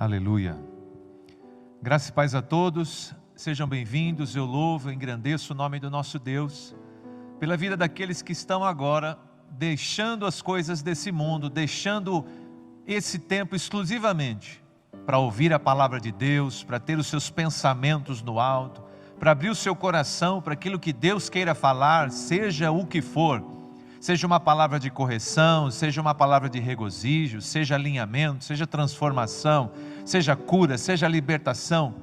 Aleluia. Graça e paz a todos, sejam bem-vindos. Eu louvo, engrandeço o nome do nosso Deus, pela vida daqueles que estão agora deixando as coisas desse mundo, deixando esse tempo exclusivamente para ouvir a palavra de Deus, para ter os seus pensamentos no alto, para abrir o seu coração para aquilo que Deus queira falar, seja o que for. Seja uma palavra de correção, seja uma palavra de regozijo, seja alinhamento, seja transformação, seja cura, seja libertação.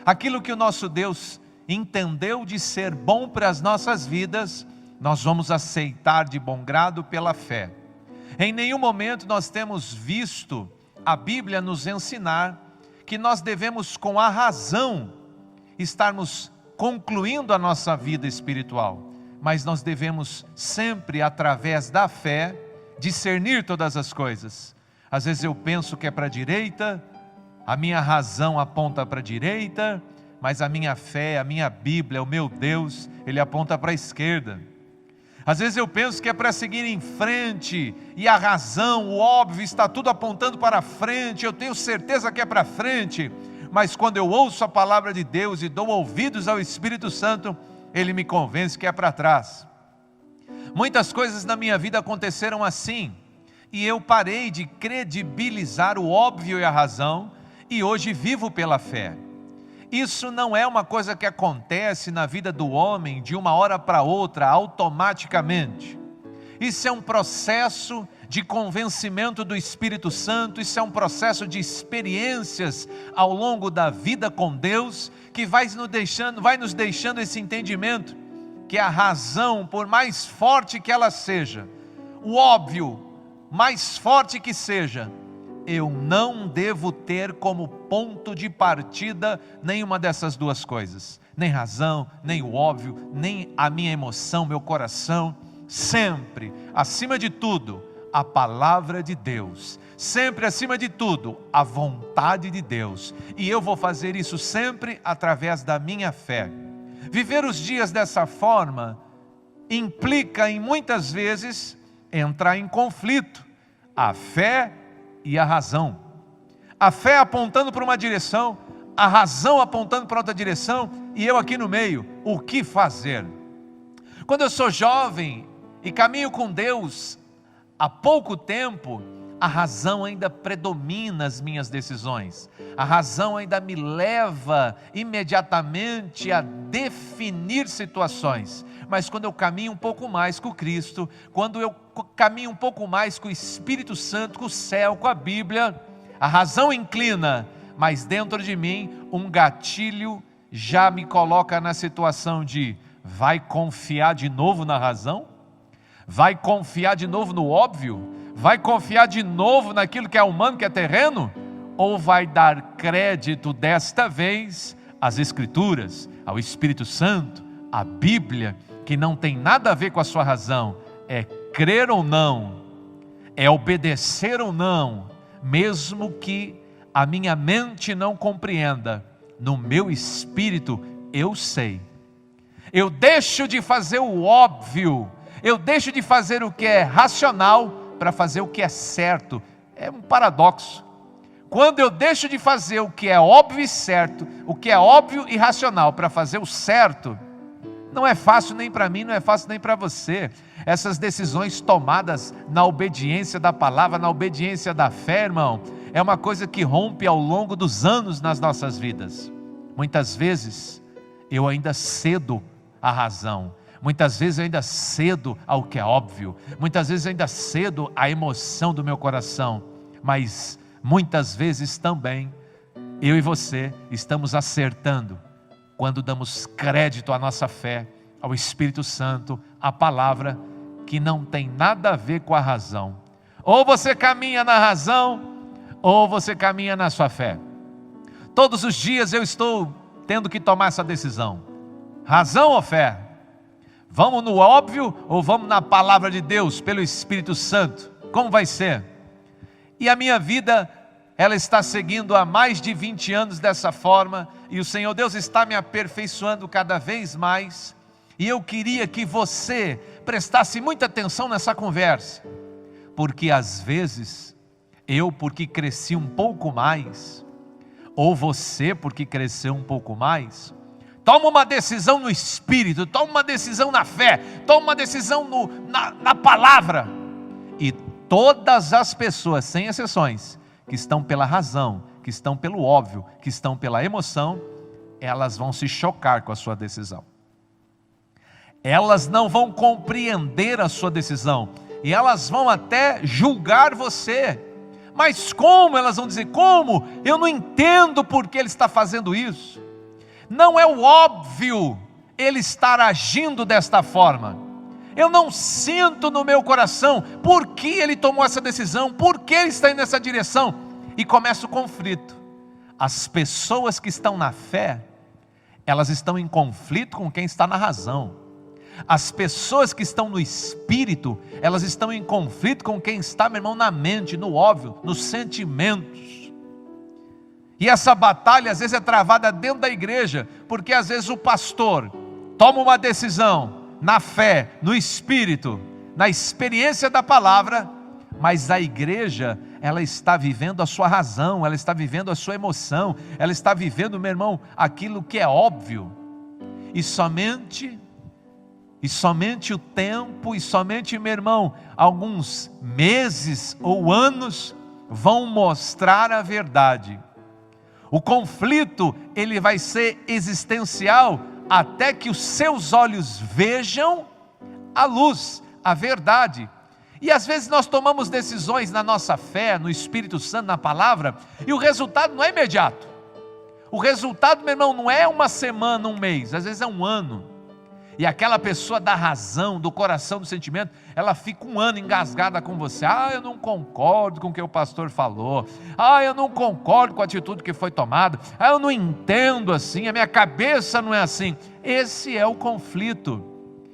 Aquilo que o nosso Deus entendeu de ser bom para as nossas vidas, nós vamos aceitar de bom grado pela fé. Em nenhum momento nós temos visto a Bíblia nos ensinar que nós devemos com a razão estarmos concluindo a nossa vida espiritual. Mas nós devemos sempre, através da fé, discernir todas as coisas. Às vezes eu penso que é para a direita, a minha razão aponta para a direita, mas a minha fé, a minha Bíblia, o meu Deus, Ele aponta para a esquerda. Às vezes eu penso que é para seguir em frente, e a razão, o óbvio, está tudo apontando para frente, eu tenho certeza que é para frente, mas quando eu ouço a palavra de Deus e dou ouvidos ao Espírito Santo, Ele me convence que é para trás. Muitas coisas na minha vida aconteceram assim, e eu parei de credibilizar o óbvio e a razão, e hoje vivo pela fé. Isso não é uma coisa que acontece na vida do homem de uma hora para outra, automaticamente. Isso é um processo de convencimento do Espírito Santo, isso é um processo de experiências ao longo da vida com Deus, que vai nos deixando esse entendimento, que a razão, por mais forte que ela seja, o óbvio, mais forte que seja, eu não devo ter como ponto de partida nenhuma dessas duas coisas, nem razão, nem o óbvio, nem a minha emoção, meu coração. Sempre, acima de tudo, a palavra de Deus, sempre acima de tudo, a vontade de Deus, e eu vou fazer isso sempre através da minha fé. Viver os dias dessa forma implica em muitas vezes entrar em conflito, a fé e a razão. A fé apontando para uma direção, a razão apontando para outra direção, e eu aqui no meio, o que fazer? Quando eu sou jovem e caminho com Deus há pouco tempo, a razão ainda predomina as minhas decisões, a razão ainda me leva imediatamente a definir situações. Mas quando eu caminho um pouco mais com Cristo, quando eu caminho um pouco mais com o Espírito Santo, com o céu, com a Bíblia, a razão inclina, mas dentro de mim um gatilho já me coloca na situação de: vai confiar de novo na razão? Vai confiar de novo no óbvio? Vai confiar de novo naquilo que é humano, que é terreno? Ou vai dar crédito desta vez às Escrituras, ao Espírito Santo, à Bíblia, que não tem nada a ver com a sua razão? É crer ou não, é obedecer ou não, mesmo que a minha mente não compreenda, no meu espírito eu sei. Eu deixo de fazer o óbvio, eu deixo de fazer o que é racional para fazer o que é certo. É um paradoxo. Quando eu deixo de fazer o que é óbvio e certo, o que é óbvio e racional para fazer o certo, não é fácil nem para mim, não é fácil nem para você. Essas decisões tomadas na obediência da palavra, na obediência da fé, irmão, é uma coisa que rompe ao longo dos anos nas nossas vidas. Muitas vezes eu ainda cedo à razão, muitas vezes eu ainda cedo ao que é óbvio, muitas vezes eu ainda cedo à emoção do meu coração, mas muitas vezes também eu e você estamos acertando quando damos crédito à nossa fé, ao Espírito Santo, à palavra, que não tem nada a ver com a razão. Ou você caminha na razão, ou você caminha na sua fé. Todos os dias eu estou tendo que tomar essa decisão: razão ou fé? Vamos no óbvio ou vamos na palavra de Deus, pelo Espírito Santo? Como vai ser? E a minha vida, ela está seguindo há mais de 20 anos dessa forma, e o Senhor Deus está me aperfeiçoando cada vez mais, e eu queria que você prestasse muita atenção nessa conversa, porque às vezes, porque cresci um pouco mais, ou você, porque cresceu um pouco mais, toma uma decisão no Espírito, toma uma decisão na fé, toma uma decisão na palavra, e todas as pessoas, sem exceções, que estão pela razão, que estão pelo óbvio, que estão pela emoção, elas vão se chocar com a sua decisão. Elas não vão compreender a sua decisão, e elas vão até julgar você. Mas como? Elas vão dizer, como? Eu não entendo por que ele está fazendo isso. Não é o óbvio ele estar agindo desta forma. Eu não sinto no meu coração por que ele tomou essa decisão, por que ele está indo nessa direção. E começa o conflito. As pessoas que estão na fé, elas estão em conflito com quem está na razão. As pessoas que estão no Espírito, elas estão em conflito com quem está, meu irmão, na mente, no óbvio, nos sentimentos. E essa batalha às vezes é travada dentro da igreja, porque às vezes o pastor toma uma decisão na fé, no Espírito, na experiência da palavra, mas a igreja, ela está vivendo a sua razão, ela está vivendo a sua emoção, ela está vivendo, meu irmão, aquilo que é óbvio. E somente o tempo, e somente, meu irmão, alguns meses ou anos vão mostrar a verdade. O conflito, ele vai ser existencial até que os seus olhos vejam a luz, a verdade. E às vezes nós tomamos decisões na nossa fé, no Espírito Santo, na palavra, e o resultado não é imediato. O resultado, meu irmão, não é uma semana, um mês, às vezes é um ano. E aquela pessoa da razão, do coração, do sentimento, ela fica um ano engasgada com você. Eu não concordo com o que o pastor falou. Eu não concordo com a atitude que foi tomada. Eu não entendo assim, a minha cabeça não é assim. Esse é o conflito.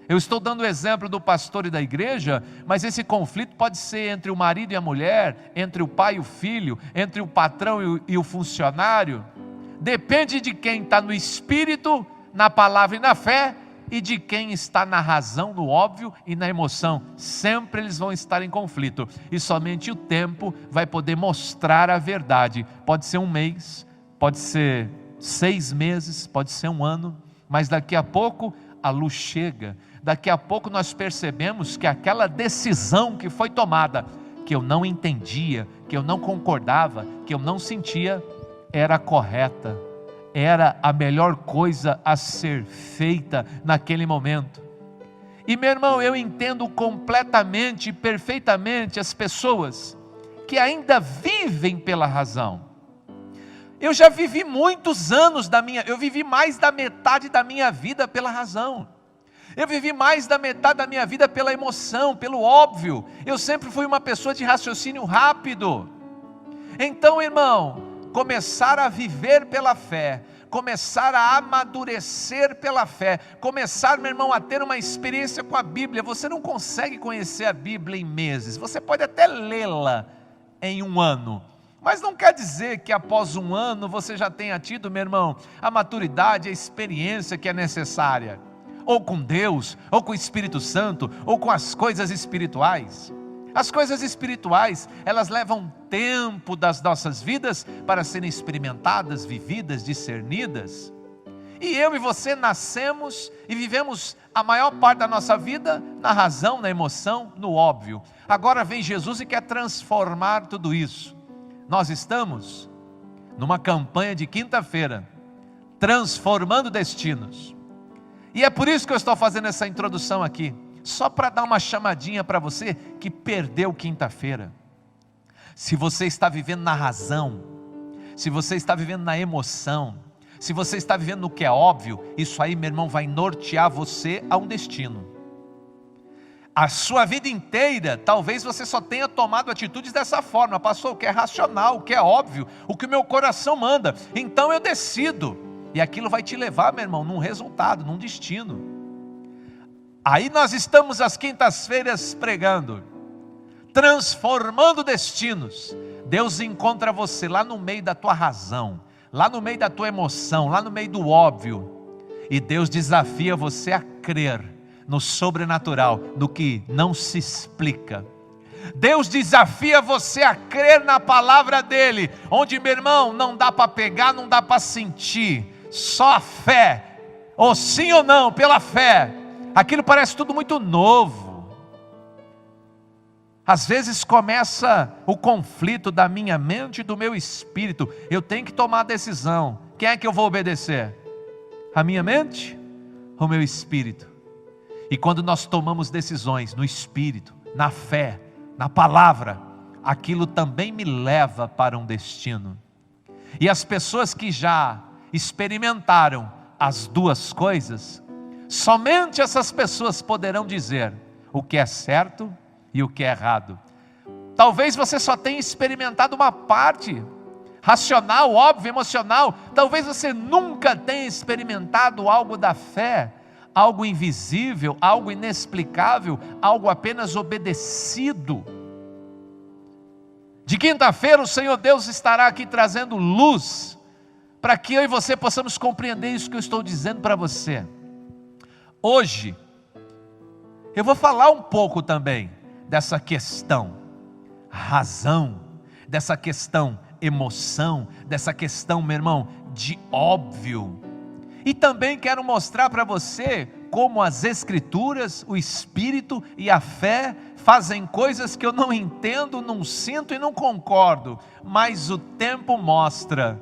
Eu estou dando o exemplo do pastor e da igreja, mas esse conflito pode ser entre o marido e a mulher, entre o pai e o filho, entre o patrão e o funcionário. Depende de quem está no Espírito, na palavra e na fé, e de quem está na razão, no óbvio e na emoção. Sempre eles vão estar em conflito, e somente o tempo vai poder mostrar a verdade. Pode ser um mês, pode ser 6 meses, pode ser um ano, mas daqui a pouco a luz chega. Daqui a pouco nós percebemos que aquela decisão que foi tomada, que eu não entendia, que eu não concordava, que eu não sentia, era correta. Era a melhor coisa a ser feita naquele momento. E meu irmão, eu entendo completamente, perfeitamente as pessoas que ainda vivem pela razão. Eu já vivi muitos anos eu vivi mais da metade da minha vida pela razão. Eu vivi mais da metade da minha vida pela emoção, pelo óbvio. Eu sempre fui uma pessoa de raciocínio rápido. Então, irmão, começar a viver pela fé, começar a amadurecer pela fé, começar, meu irmão, a ter uma experiência com a Bíblia. Você não consegue conhecer a Bíblia em meses, você pode até lê-la em um ano, mas não quer dizer que após um ano você já tenha tido, meu irmão, a maturidade, a experiência que é necessária, ou com Deus, ou com o Espírito Santo, ou com as coisas espirituais. As coisas espirituais, elas levam tempo das nossas vidas para serem experimentadas, vividas, discernidas. E eu e você nascemos e vivemos a maior parte da nossa vida na razão, na emoção, no óbvio. Agora vem Jesus e quer transformar tudo isso. Nós estamos numa campanha de quinta-feira, transformando destinos. E é por isso que eu estou fazendo essa introdução aqui. Só para dar uma chamadinha para você que perdeu quinta-feira. Se você está vivendo na razão, se você está vivendo na emoção, se você está vivendo no que é óbvio, isso aí, meu irmão, vai nortear você a um destino. A sua vida inteira, talvez você só tenha tomado atitudes dessa forma. Pastor, o que é racional, o que é óbvio, o que o meu coração manda, então eu decido. E aquilo vai te levar, meu irmão, num resultado, num destino. Aí nós estamos às quintas-feiras pregando, transformando destinos. Deus encontra você lá no meio da tua razão, lá no meio da tua emoção, lá no meio do óbvio. E Deus desafia você a crer no sobrenatural, no que não se explica. Deus desafia você a crer na palavra dEle, onde, meu irmão, não dá para pegar, não dá para sentir, só a fé, ou sim ou não, pela fé. Aquilo parece tudo muito novo. Às vezes começa o conflito da minha mente e do meu espírito. Eu tenho que tomar a decisão. Quem é que eu vou obedecer? A minha mente ou o meu espírito? E quando nós tomamos decisões no espírito, na fé, na palavra, aquilo também me leva para um destino. E as pessoas que já experimentaram as duas coisas, somente essas pessoas poderão dizer o que é certo e o que é errado. Talvez você só tenha experimentado uma parte racional, óbvio, emocional. Talvez você nunca tenha experimentado algo da fé, algo invisível, algo inexplicável, algo apenas obedecido. De quinta-feira o Senhor Deus estará aqui trazendo luz, para que eu e você possamos compreender isso que eu estou dizendo para você. Hoje, eu vou falar um pouco também dessa questão razão, dessa questão emoção, dessa questão, meu irmão, de óbvio. E também quero mostrar para você como as Escrituras, o Espírito e a fé fazem coisas que eu não entendo, não sinto e não concordo, mas o tempo mostra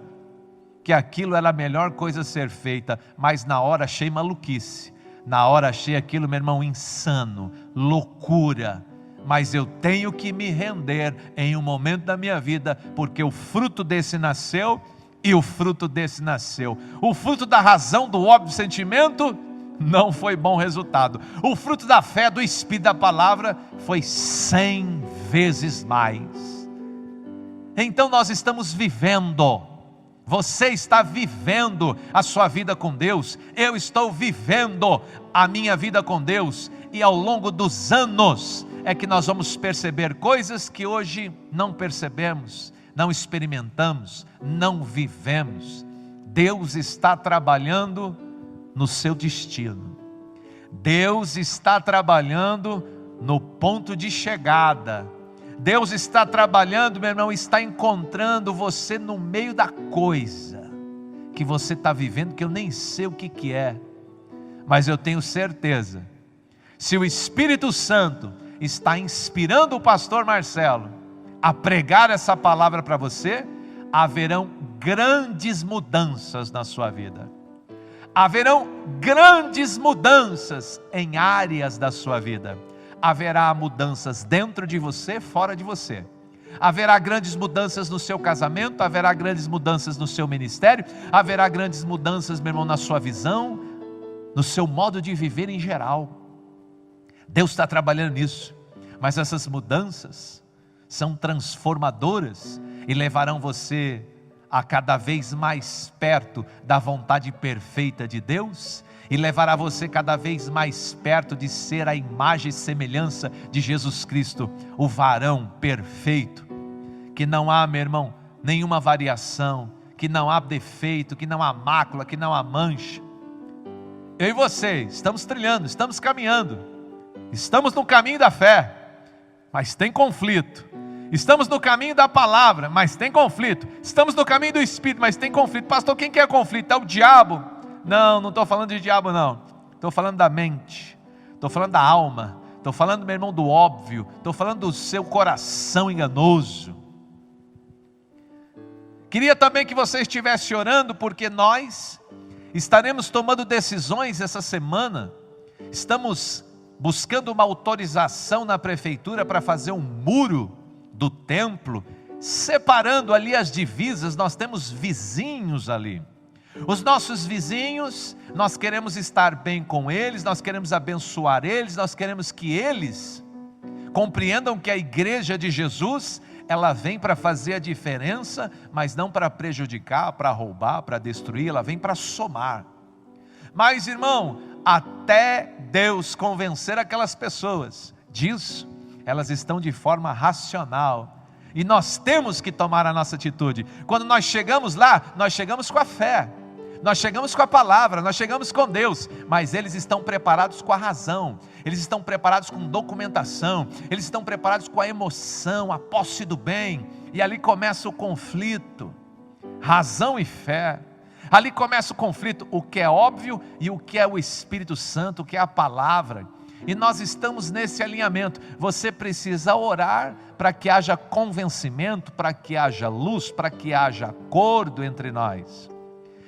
que aquilo era a melhor coisa a ser feita, mas na hora achei maluquice, na hora achei aquilo, meu irmão, insano, loucura. Mas eu tenho que me render em um momento da minha vida, porque o fruto desse nasceu e o fruto desse nasceu. O fruto da razão, do óbvio sentimento, não foi bom resultado. O fruto da fé, do Espírito, da palavra, foi 100 vezes mais. Então nós estamos vivendo, você está vivendo a sua vida com Deus, eu estou vivendo a minha vida com Deus, e ao longo dos anos, é que nós vamos perceber coisas que hoje não percebemos, não experimentamos, não vivemos. Deus está trabalhando no seu destino. Deus está trabalhando no ponto de chegada. Deus está trabalhando, meu irmão, está encontrando você no meio da coisa que você está vivendo, que eu nem sei o que é. Mas eu tenho certeza, se o Espírito Santo está inspirando o pastor Marcelo a pregar essa palavra para você, haverão grandes mudanças na sua vida. Haverão grandes mudanças em áreas da sua vida. Haverá mudanças dentro de você, fora de você. Haverá grandes mudanças no seu casamento, haverá grandes mudanças no seu ministério, haverá grandes mudanças, meu irmão, na sua visão, no seu modo de viver em geral. Deus está trabalhando nisso, mas essas mudanças são transformadoras e levarão você a cada vez mais perto da vontade perfeita de Deus, e levará você cada vez mais perto de ser a imagem e semelhança de Jesus Cristo, o varão perfeito, que não há, meu irmão, nenhuma variação, que não há defeito, que não há mácula, que não há mancha. Eu e você estamos trilhando, estamos caminhando, estamos no caminho da fé, mas tem conflito. Estamos no caminho da palavra, mas tem conflito. Estamos no caminho do Espírito, mas tem conflito. Pastor, quem quer conflito? É o diabo? Não, não estou falando de diabo não. Estou falando da mente, estou falando da alma, estou falando, meu irmão, do óbvio, estou falando do seu coração enganoso. Queria também que você estivesse orando, porque nós estaremos tomando decisões essa semana. Estamos buscando uma autorização na prefeitura para fazer um muro do templo, separando ali as divisas. Nós temos vizinhos ali. Os nossos vizinhos, nós queremos estar bem com eles, nós queremos abençoar eles, nós queremos que eles compreendam que a igreja de Jesus, ela vem para fazer a diferença, mas não para prejudicar, para roubar, para destruir, ela vem para somar. Mas, irmão, até Deus convencer aquelas pessoas disso, elas estão de forma racional, e nós temos que tomar a nossa atitude. Quando nós chegamos lá, nós chegamos com a fé, Nós chegamos com a palavra, nós chegamos com Deus, mas eles estão preparados com a razão, eles estão preparados com documentação, eles estão preparados com a emoção, a posse do bem, e ali começa o conflito, razão e fé. Ali começa o conflito, o que é óbvio e o que é o Espírito Santo, o que é a palavra. E nós estamos nesse alinhamento. Você precisa orar para que haja convencimento, para que haja luz, para que haja acordo entre nós.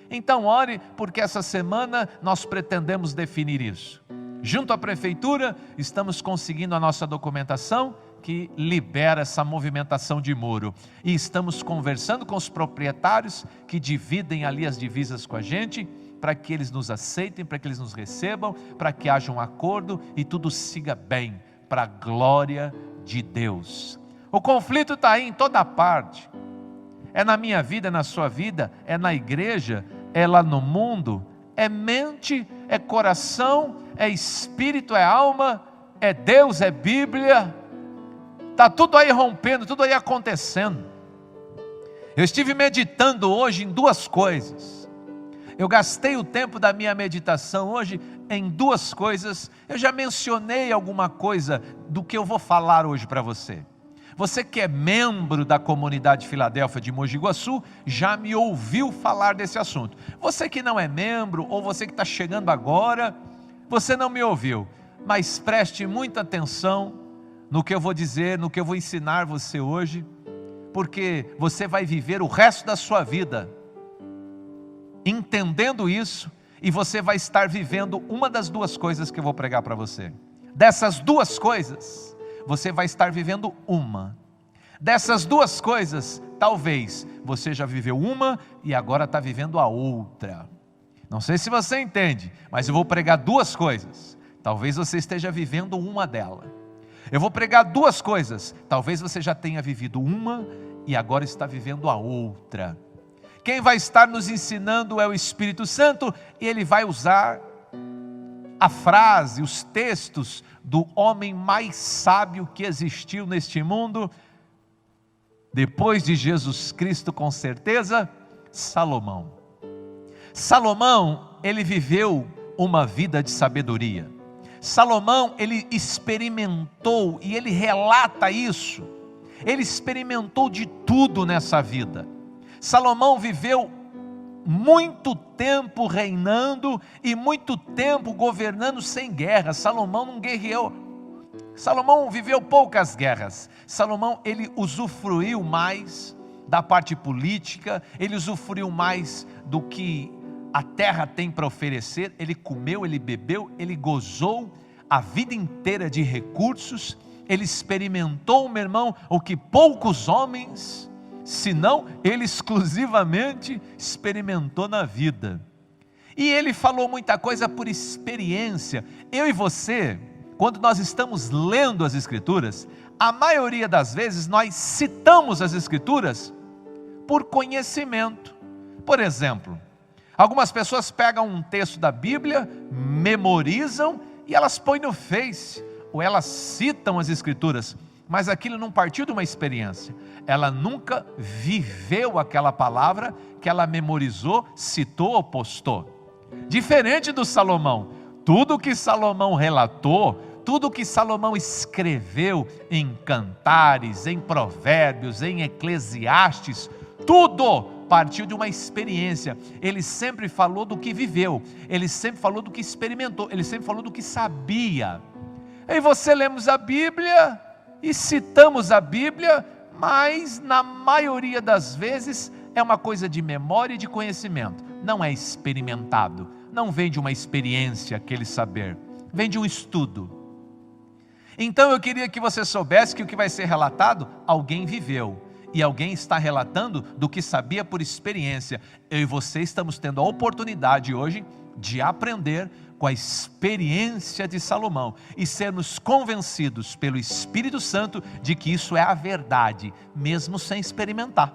Então ore, porque essa semana nós pretendemos definir isso. Junto à prefeitura, estamos conseguindo a nossa documentação que libera essa movimentação de muro. E estamos conversando com os proprietários que dividem ali as divisas com a gente, para que eles nos aceitem, para que eles nos recebam, para que haja um acordo e tudo siga bem, para a glória de Deus. O conflito está aí em toda parte. É na minha vida, é na sua vida, é na igreja, é lá no mundo, é mente, é coração, é espírito, é alma, é Deus, é Bíblia. Está tudo aí rompendo, tudo aí acontecendo. Eu estive meditando hoje em duas coisas. Eu gastei o tempo da minha meditação hoje em duas coisas. Eu já mencionei alguma coisa do que eu vou falar hoje para você. Você que é membro da comunidade Filadélfia de Mogi Guaçu, já me ouviu falar desse assunto. Você que não é membro, ou você que está chegando agora, você não me ouviu. Mas preste muita atenção no que eu vou dizer, no que eu vou ensinar você hoje, porque você vai viver o resto da sua vida entendendo isso, e você vai estar vivendo uma das duas coisas que eu vou pregar para você. Dessas duas coisas, você vai estar vivendo uma. Dessas duas coisas, talvez você já viveu uma e agora está vivendo a outra. Não sei se você entende, mas eu vou pregar duas coisas. Talvez você esteja vivendo uma delas. Eu vou pregar duas coisas. Talvez você já tenha vivido uma e agora está vivendo a outra. Quem vai estar nos ensinando é o Espírito Santo, e ele vai usar a frase, os textos do homem mais sábio que existiu neste mundo, depois de Jesus Cristo, com certeza, Salomão. Salomão, ele viveu uma vida de sabedoria. Salomão, ele experimentou, e ele relata isso, ele experimentou de tudo nessa vida. Salomão viveu muito tempo reinando e muito tempo governando sem guerra. Salomão não guerreou. Salomão viveu poucas guerras. Salomão, ele usufruiu mais da parte política, ele usufruiu mais do que a terra tem para oferecer. Ele comeu, ele bebeu, ele gozou a vida inteira de recursos. Ele experimentou, meu irmão, o que poucos homens, senão ele exclusivamente experimentou na vida. E ele falou muita coisa por experiência. Eu e você, quando nós estamos lendo as Escrituras, a maioria das vezes nós citamos as Escrituras por conhecimento. Por exemplo, algumas pessoas pegam um texto da Bíblia, memorizam e elas põem no Face, ou elas citam as Escrituras, mas aquilo não partiu de uma experiência. Ela nunca viveu aquela palavra que ela memorizou, citou ou postou. Diferente do Salomão, tudo que Salomão relatou, tudo que Salomão escreveu em Cantares, em Provérbios, em Eclesiastes, tudo partiu de uma experiência. Ele sempre falou do que viveu, ele sempre falou do que experimentou, ele sempre falou do que sabia. E você lemos a Bíblia e citamos a Bíblia, mas na maioria das vezes é uma coisa de memória e de conhecimento, não é experimentado, não vem de uma experiência aquele saber, vem de um estudo. Então eu queria que você soubesse que o que vai ser relatado, alguém viveu, e alguém está relatando do que sabia por experiência. Eu e você estamos tendo a oportunidade hoje de aprender com a experiência de Salomão e sermos convencidos pelo Espírito Santo de que isso é a verdade, mesmo sem experimentar.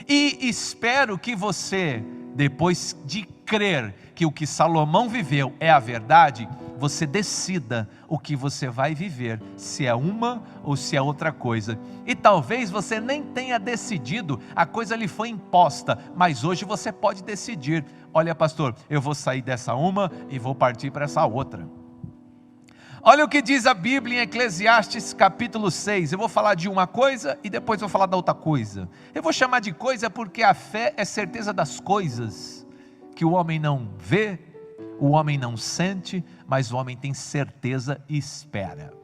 E espero que você, depois de crer que o que Salomão viveu é a verdade, você decida o que você vai viver, se é uma ou se é outra coisa. E talvez você nem tenha decidido, a coisa lhe foi imposta, mas hoje você pode decidir: olha, pastor, eu vou sair dessa uma e vou partir para essa outra. Olha o que diz a Bíblia em Eclesiastes capítulo 6, eu vou falar de uma coisa e depois vou falar da outra coisa. Eu vou chamar de coisa porque a fé é certeza das coisas que o homem não vê, o homem não sente, mas o homem tem certeza e espera.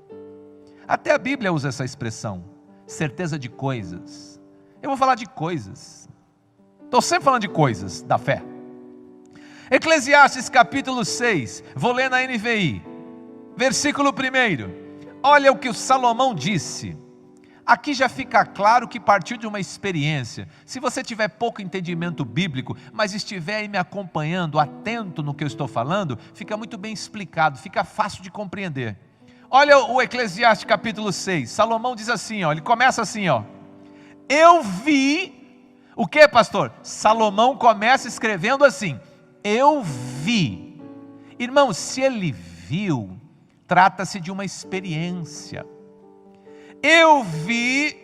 Até a Bíblia usa essa expressão, certeza de coisas. Eu vou falar de coisas, estou sempre falando de coisas da fé. Eclesiastes capítulo 6, vou ler na NVI. Versículo 1, olha o que o Salomão disse. Aqui já fica claro que partiu de uma experiência. Se você tiver pouco entendimento bíblico, mas estiver aí me acompanhando, atento no que eu estou falando, fica muito bem explicado, fica fácil de compreender. Olha o Eclesiastes capítulo 6, Salomão diz assim, ele começa assim, eu vi, o que, pastor? Salomão começa escrevendo assim, eu vi. Irmão, se ele viu, trata-se de uma experiência. Eu vi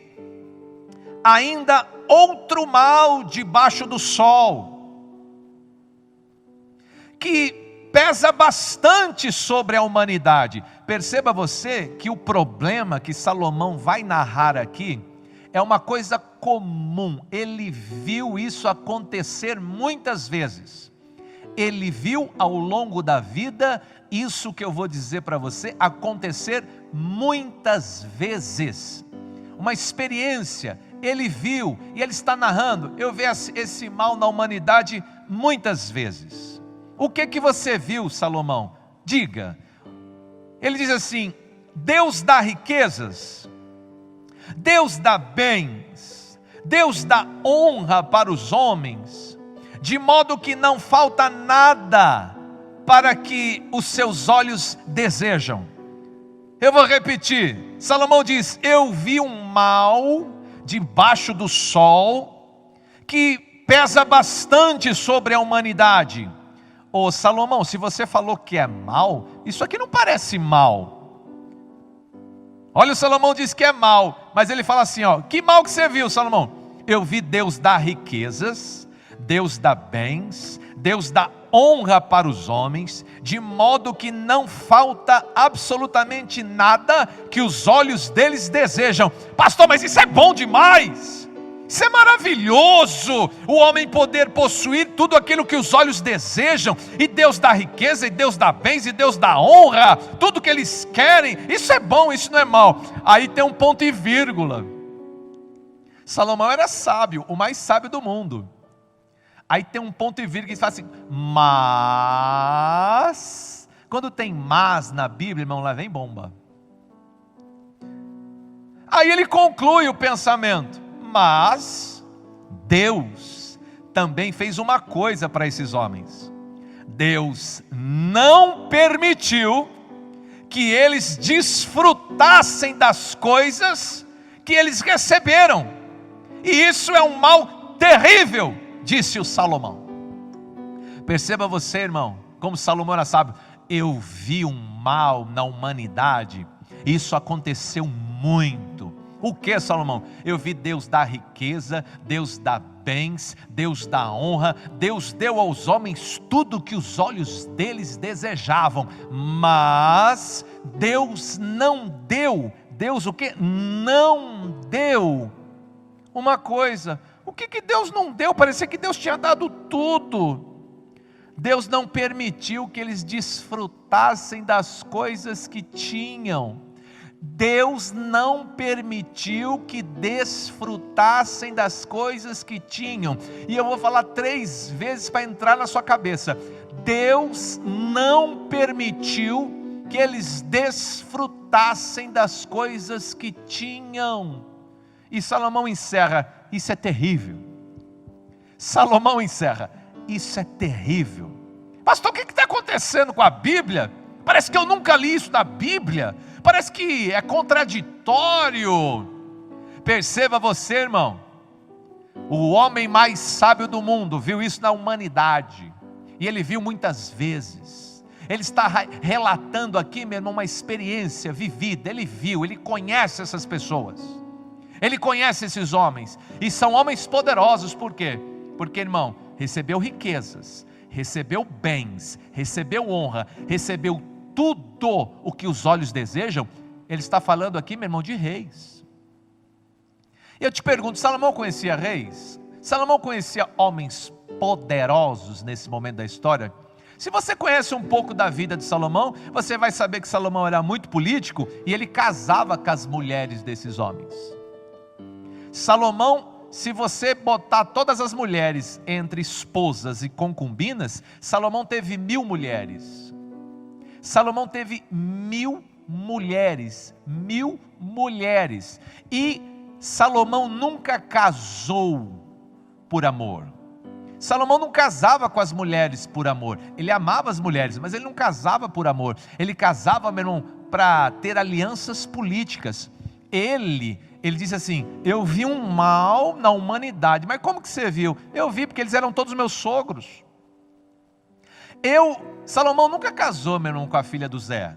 ainda outro mal debaixo do sol, que pesa bastante sobre a humanidade. Perceba você que o problema que Salomão vai narrar aqui é uma coisa comum. Ele viu isso acontecer muitas vezes. Ele viu ao longo da vida isso que eu vou dizer para você acontecer muitas vezes. Uma experiência, ele viu e ele está narrando. Eu vi esse mal na humanidade muitas vezes. O que você viu, Salomão? Diga. Ele diz assim: Deus dá riquezas, Deus dá bens, Deus dá honra para os homens, de modo que não falta nada para que os seus olhos desejam. Eu vou repetir, Salomão diz, eu vi um mal debaixo do sol, que pesa bastante sobre a humanidade. Ô Salomão, se você falou que é mal, isso aqui não parece mal. Olha, o Salomão diz que é mal, mas ele fala assim, que mal que você viu, Salomão? Eu vi Deus dar riquezas, Deus dá bens, Deus dá honra para os homens, de modo que não falta absolutamente nada que os olhos deles desejam. Pastor, mas isso é bom demais, isso é maravilhoso, o homem poder possuir tudo aquilo que os olhos desejam, e Deus dá riqueza, e Deus dá bens, e Deus dá honra, tudo que eles querem, isso é bom, isso não é mal. Aí tem um ponto e vírgula. Salomão era sábio, o mais sábio do mundo. Aí tem um ponto e vírgula que fala assim, mas, quando tem mas na Bíblia, irmão, lá vem bomba. Aí ele conclui o pensamento, mas Deus também fez uma coisa para esses homens. Deus não permitiu que eles desfrutassem das coisas que eles receberam. E isso é um mal terrível, disse o Salomão. Perceba você, irmão, como Salomão era sábio. Eu vi um mal na humanidade, isso aconteceu muito. O que, Salomão? Eu vi Deus dar riqueza, Deus dá bens, Deus dá honra, Deus deu aos homens tudo que os olhos deles desejavam, mas Deus não deu. Deus o que? Não deu uma coisa. O que Deus não deu? Parecia que Deus tinha dado tudo. Deus não permitiu que eles desfrutassem das coisas que tinham. Deus não permitiu que desfrutassem das coisas que tinham. E eu vou falar 3 vezes para entrar na sua cabeça. Deus não permitiu que eles desfrutassem das coisas que tinham. E Salomão encerra, isso é terrível. Salomão encerra, isso é terrível. Pastor, o que está acontecendo com a Bíblia? Parece que eu nunca li isso na Bíblia. Parece que é contraditório. Perceba você, irmão. O homem mais sábio do mundo viu isso na humanidade. E ele viu muitas vezes. ele está relatando aqui, meu irmão, uma experiência vivida. Ele viu, ele conhece essas pessoas, ele conhece esses homens, e são homens poderosos. Por quê? Porque, irmão, recebeu riquezas, recebeu bens, recebeu honra, recebeu tudo o que os olhos desejam. Ele está falando aqui, meu irmão, de reis. Eu te pergunto, Salomão conhecia reis? Salomão conhecia homens poderosos nesse momento da história? Se você conhece um pouco da vida de Salomão, você vai saber que Salomão era muito político e ele casava com as mulheres desses homens. Salomão, se você botar todas as mulheres entre esposas e concubinas, Salomão teve 1000 mulheres. Salomão teve 1000 mulheres, 1000 mulheres. E Salomão nunca casou por amor. Salomão não casava com as mulheres por amor. Ele amava as mulheres, mas ele não casava por amor. Ele casava, meu irmão, para ter alianças políticas. Ele disse assim: eu vi um mal na humanidade. Mas como que você viu? Eu vi porque eles eram todos meus sogros. Salomão nunca casou, meu irmão, com a filha do Zé.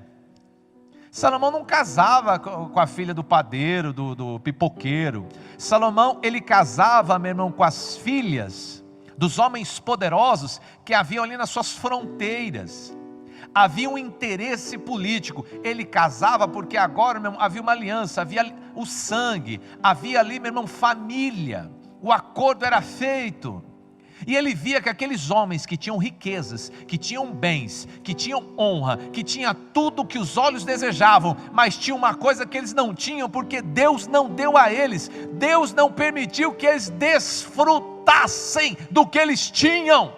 Salomão não casava com a filha do padeiro, do pipoqueiro. Salomão, ele casava, meu irmão, com as filhas dos homens poderosos que haviam ali nas suas fronteiras. Havia um interesse político. Ele casava porque agora, meu irmão, havia uma aliança, havia o sangue, havia ali, meu irmão, família. O acordo era feito. E ele via que aqueles homens que tinham riquezas, que tinham bens, que tinham honra, que tinha tudo que os olhos desejavam, mas tinha uma coisa que eles não tinham, porque Deus não deu a eles. Deus não permitiu que eles desfrutassem do que eles tinham.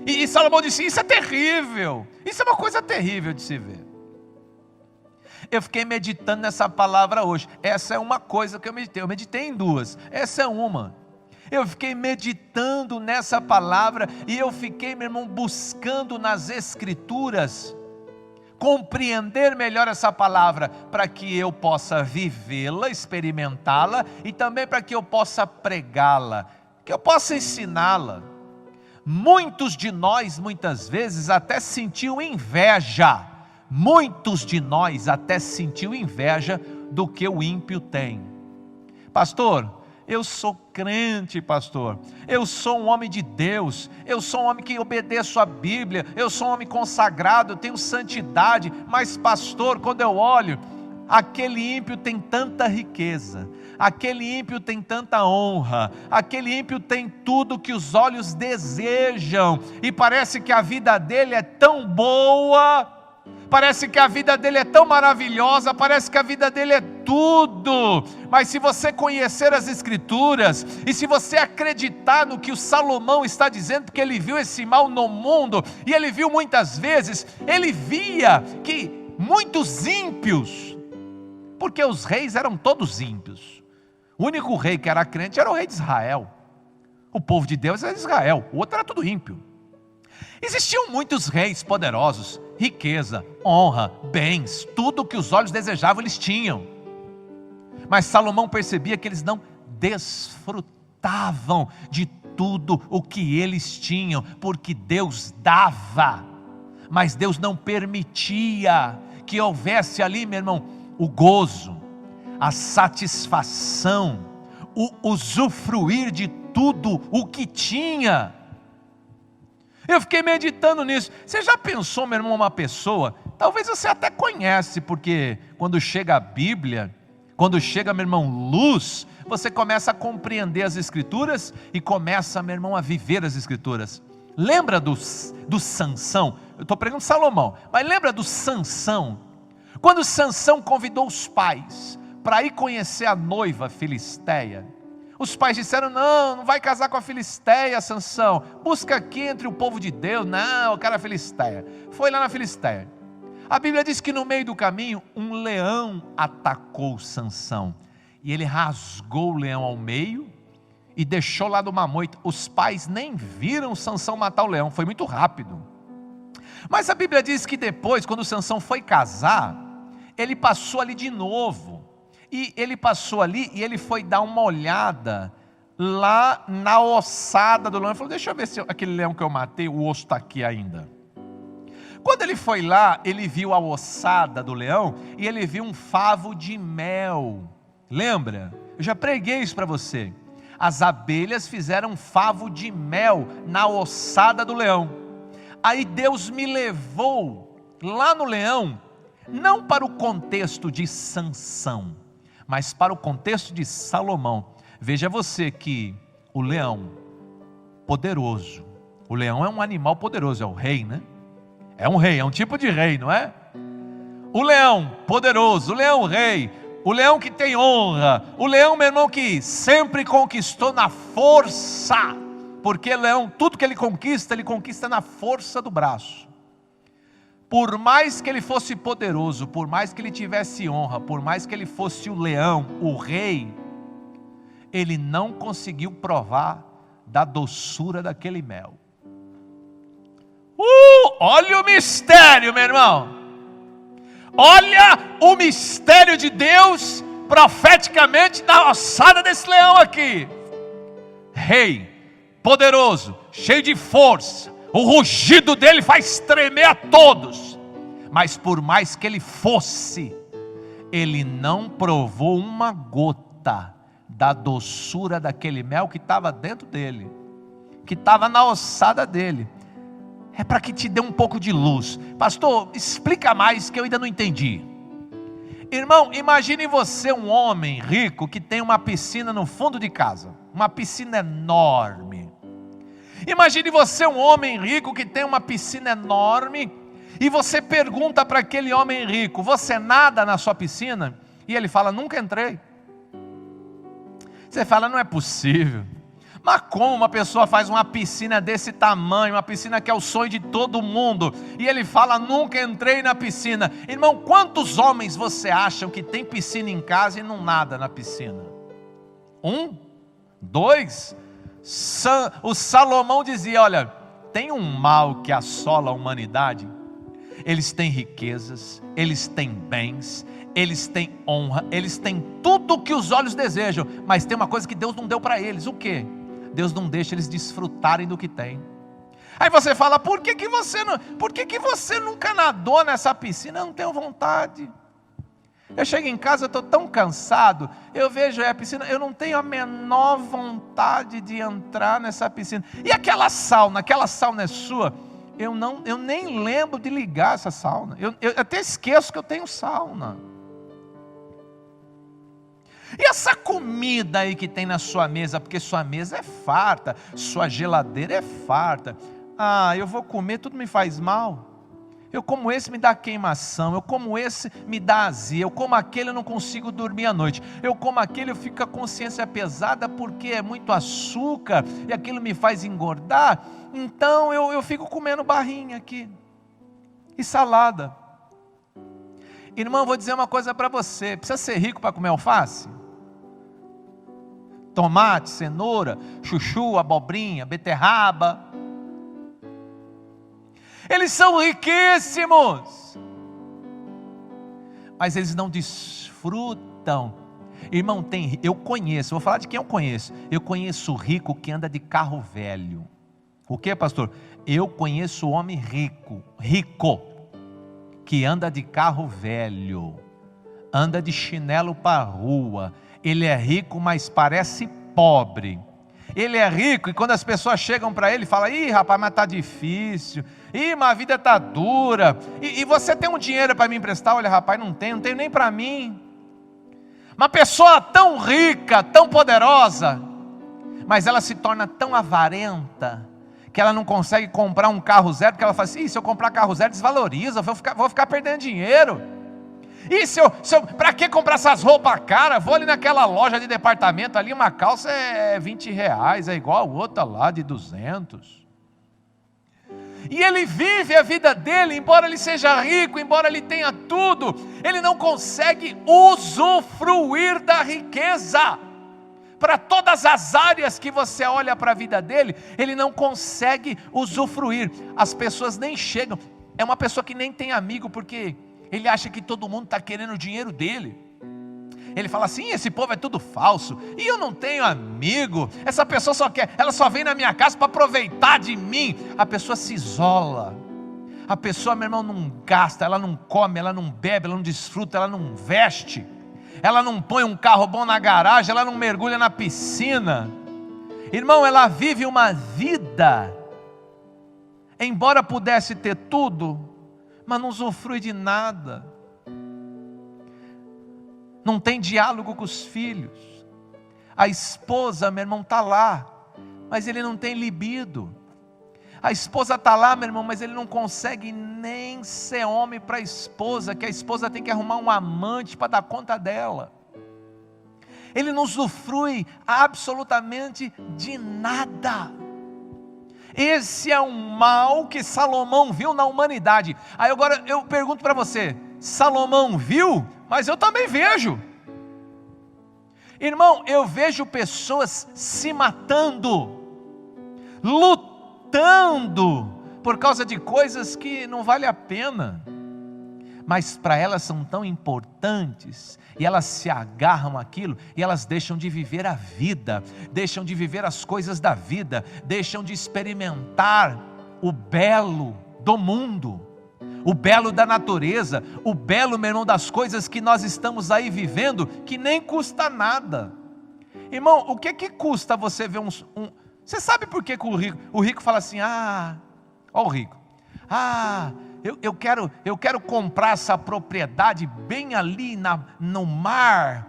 E Salomão disse: isso é terrível, isso é uma coisa terrível de se ver. Eu fiquei meditando nessa palavra hoje. Essa é uma coisa que eu meditei em duas, essa é uma. Eu fiquei meditando nessa palavra e eu fiquei, meu irmão, buscando nas Escrituras compreender melhor essa palavra, para que eu possa vivê-la, experimentá-la, e também para que eu possa pregá-la, que eu possa ensiná-la. Muitos de nós, muitas vezes, até sentiu inveja. Muitos de nós até sentiu inveja do que o ímpio tem. Pastor, eu sou crente, pastor, eu sou um homem de Deus, eu sou um homem que obedeço a Bíblia, eu sou um homem consagrado, eu tenho santidade, mas pastor, quando eu olho, aquele ímpio tem tanta riqueza, aquele ímpio tem tanta honra, aquele ímpio tem tudo que os olhos desejam, e parece que a vida dele é tão boa, parece que a vida dele é tão maravilhosa, parece que a vida dele é tudo. Mas se você conhecer as Escrituras, e se você acreditar no que o Salomão está dizendo, porque ele viu esse mal no mundo, e ele viu muitas vezes, ele via que muitos ímpios, porque os reis eram todos ímpios, o único rei que era crente era o rei de Israel, o povo de Deus era Israel, o outro era tudo ímpio. Existiam muitos reis poderosos, riqueza, honra, bens, tudo o que os olhos desejavam eles tinham, mas Salomão percebia que eles não desfrutavam de tudo o que eles tinham, porque Deus dava, mas Deus não permitia que houvesse ali, meu irmão, o gozo, a satisfação, o usufruir de tudo o que tinha. Eu fiquei meditando nisso. Você já pensou, meu irmão, uma pessoa, talvez você até conhece, porque quando chega a Bíblia, quando chega, meu irmão, luz, você começa a compreender as Escrituras e começa, meu irmão, a viver as Escrituras. Lembra do Sansão? Eu estou pregando Salomão, mas lembra do Sansão? Quando Sansão convidou os pais para ir conhecer a noiva filisteia, os pais disseram: não vai casar com a filisteia, Sansão, busca aqui entre o povo de Deus. Não, o cara é filisteia. Foi lá na Filisteia. A Bíblia diz que no meio do caminho um leão atacou Sansão, e ele rasgou o leão ao meio e deixou lá numa moita. Os pais nem viram Sansão matar o leão, foi muito rápido. Mas a Bíblia diz que depois, quando Sansão foi casar, ele passou ali de novo. E ele passou ali e ele foi dar uma olhada lá na ossada do leão. Ele falou: deixa eu ver se aquele leão que eu matei, o osso está aqui ainda. Quando ele foi lá, ele viu a ossada do leão e ele viu um favo de mel. Lembra? Eu já preguei isso para você. As abelhas fizeram um favo de mel na ossada do leão. Aí Deus me levou lá no leão, não para o contexto de Sansão, mas para o contexto de Salomão. Veja você que o leão poderoso, o leão é um animal poderoso, é o rei, né? É um rei, é um tipo de rei, não é? O leão poderoso, o leão rei, o leão que tem honra, o leão, meu irmão, que sempre conquistou na força, porque leão, tudo que ele conquista na força do braço. Por mais que ele fosse poderoso, por mais que ele tivesse honra, por mais que ele fosse o leão, o rei, ele não conseguiu provar da doçura daquele mel. Olha o mistério, meu irmão. Olha o mistério de Deus profeticamente na ossada desse leão aqui. Rei, poderoso, cheio de força. O rugido dele faz tremer a todos. Mas por mais que ele fosse, ele não provou uma gota da doçura daquele mel que estava dentro dele, que estava na ossada dele. É para que te dê um pouco de luz. Pastor, explica mais que eu ainda não entendi. Irmão, imagine você um homem rico que tem uma piscina no fundo de casa. Uma piscina enorme. Imagine você um homem rico que tem uma piscina enorme. E você pergunta para aquele homem rico: você nada na sua piscina? E ele fala: nunca entrei. Você fala: não é possível. Mas como uma pessoa faz uma piscina desse tamanho, uma piscina que é o sonho de todo mundo, e ele fala: nunca entrei na piscina? Irmão, quantos homens você acham que tem piscina em casa e não nada na piscina? 1, 2. O Salomão dizia: olha, tem um mal que assola a humanidade. Eles têm riquezas, eles têm bens, eles têm honra, eles têm tudo o que os olhos desejam, mas tem uma coisa que Deus não deu para eles. O quê? Deus não deixa eles desfrutarem do que tem. Aí você fala: por que você nunca nadou nessa piscina? Eu não tenho vontade. Eu chego em casa, eu estou tão cansado, eu vejo a piscina, eu não tenho a menor vontade de entrar nessa piscina. E aquela sauna é sua? Eu nem lembro de ligar essa sauna. Eu até esqueço que eu tenho sauna. E essa comida aí que tem na sua mesa, porque sua mesa é farta, sua geladeira é farta. Eu vou comer, tudo me faz mal. Eu como esse, me dá queimação. Eu como esse, me dá azia. Eu como aquele, eu não consigo dormir à noite. Eu como aquele, eu fico com a consciência pesada porque é muito açúcar e aquilo me faz engordar. Então eu fico comendo barrinha aqui e salada. Irmão, vou dizer uma coisa para você: precisa ser rico para comer alface? Tomate, cenoura, chuchu, abobrinha, beterraba. Eles são riquíssimos, mas eles não desfrutam. Irmão, eu conheço, vou falar de quem eu conheço. Eu conheço rico que anda de carro velho. O que, pastor? Eu conheço homem rico, que anda de carro velho, anda de chinelo para a rua. Ele é rico, mas parece pobre. Ele é rico e quando as pessoas chegam para ele, falam: ih, rapaz, mas está difícil. Ih, mas a vida está dura. E você tem um dinheiro para me emprestar? Olha, rapaz, não tenho nem para mim. Uma pessoa tão rica, tão poderosa, mas ela se torna tão avarenta que ela não consegue comprar um carro zero, porque ela fala assim: se eu comprar carro zero desvaloriza, vou ficar perdendo dinheiro. E para que comprar essas roupas caras? Vou ali naquela loja de departamento ali, uma calça é R$20, é igual a outra lá de 200. E ele vive a vida dele, embora ele seja rico, embora ele tenha tudo, ele não consegue usufruir da riqueza. Para todas as áreas que você olha para a vida dele, ele não consegue usufruir. As pessoas nem chegam. É uma pessoa que nem tem amigo, porque ele acha que todo mundo está querendo o dinheiro dele. Ele fala assim: esse povo é tudo falso, e eu não tenho amigo. Essa pessoa ela só vem na minha casa para aproveitar de mim. A pessoa se isola. A pessoa, meu irmão, não gasta, ela não come, ela não bebe, ela não desfruta, ela não veste, ela não põe um carro bom na garagem, ela não mergulha na piscina. Irmão, ela vive uma vida, embora pudesse ter tudo, mas não usufrui de nada. Não tem diálogo com os filhos. A esposa, meu irmão, está lá, mas ele não tem libido. A esposa está lá, meu irmão, mas ele não consegue nem ser homem para a esposa, que a esposa tem que arrumar um amante para dar conta dela. Ele não usufrui absolutamente de nada. Esse é um mal que Salomão viu na humanidade. Aí agora eu pergunto para você, Salomão viu? Mas eu também vejo. Irmão, eu vejo pessoas se matando, lutando por causa de coisas que não vale a pena, mas para elas são tão importantes, e elas se agarram àquilo, e elas deixam de viver a vida, deixam de viver as coisas da vida, deixam de experimentar o belo do mundo, o belo da natureza, o belo, meu irmão, das coisas que nós estamos aí vivendo, que nem custa nada. Irmão, o que custa você ver Você sabe por que o rico fala assim, ó o rico, eu quero comprar essa propriedade bem ali no mar,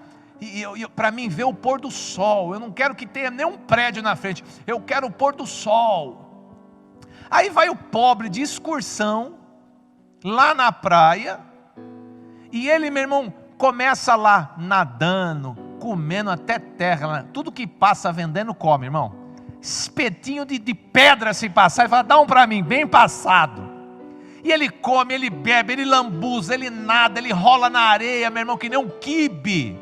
para mim ver o pôr do sol, eu não quero que tenha nenhum prédio na frente, eu quero o pôr do sol. Aí vai o pobre de excursão, lá na praia, e ele, meu irmão, começa lá, nadando, comendo até terra, tudo que passa vendendo come, irmão. Espetinho de pedra se passar, ele fala, dá um para mim, bem passado. E ele come, ele bebe, ele lambuza, ele nada, ele rola na areia, meu irmão, que nem um quibe.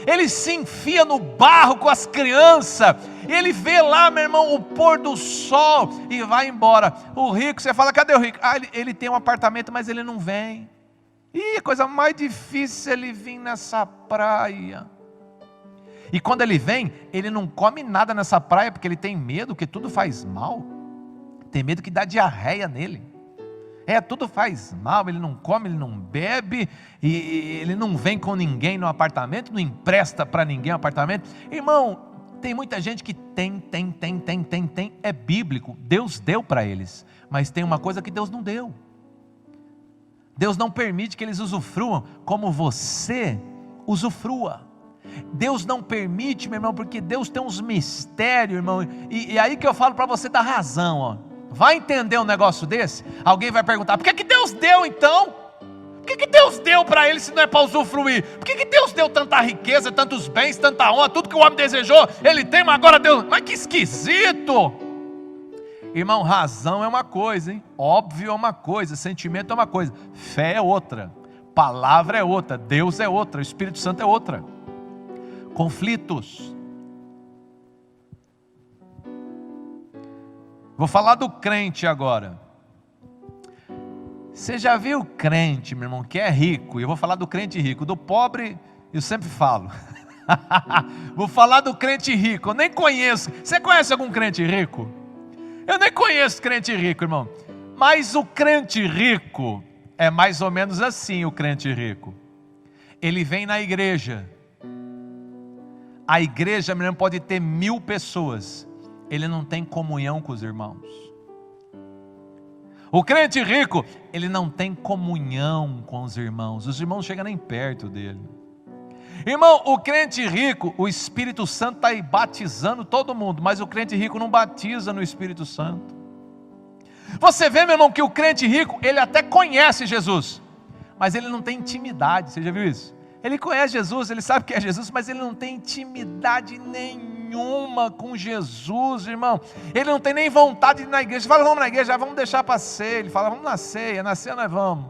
Ele se enfia no barro com as crianças, ele vê lá, meu irmão, o pôr do sol e vai embora. O rico, você fala, cadê o rico? Ele tem um apartamento, mas ele não vem. A coisa mais difícil é ele vir nessa praia. E quando ele vem, ele não come nada nessa praia, porque ele tem medo que tudo faz mal. Tem medo que dá diarreia nele. Tudo faz mal, ele não come, ele não bebe, e ele não vem com ninguém no apartamento, não empresta para ninguém o apartamento. Irmão, tem muita gente que tem, é bíblico, Deus deu para eles, mas tem uma coisa que Deus não deu. Deus não permite que eles usufruam como você usufrua. Deus não permite, meu irmão, porque Deus tem uns mistérios, irmão, e aí que eu falo para você dar razão, ó. Vai entender um negócio desse? Alguém vai perguntar, por que Deus deu então? Por que Deus deu para ele se não é para usufruir? Por que Deus deu tanta riqueza, tantos bens, tanta honra, tudo que o homem desejou, ele tem, mas agora Deus... Mas que esquisito! Irmão, razão é uma coisa, hein? Óbvio é uma coisa, sentimento é uma coisa, fé é outra, palavra é outra, Deus é outra, o Espírito Santo é outra. Conflitos. Vou falar do crente agora. Você já viu crente, meu irmão, que é rico? E eu vou falar do crente rico. Do pobre, eu sempre falo. Vou falar do crente rico. Eu nem conheço. Você conhece algum crente rico? Eu nem conheço crente rico, irmão. Mas o crente rico é mais ou menos assim, o crente rico. Ele vem na igreja. A igreja, meu irmão, pode ter 1000 pessoas. Ele não tem comunhão com os irmãos. O crente rico, ele não tem comunhão com os irmãos não chegam nem perto dele. Irmão, o crente rico, o Espírito Santo está aí batizando todo mundo, mas o crente rico não batiza no Espírito Santo. Você vê, meu irmão, que o crente rico, ele até conhece Jesus, mas ele não tem intimidade. Você já viu isso? Ele conhece Jesus, ele sabe que é Jesus, mas ele não tem intimidade nenhuma com Jesus, irmão. Ele não tem nem vontade de ir na igreja. Ele fala, vamos na igreja, vamos deixar para ceia. Ele fala, vamos na ceia nós vamos.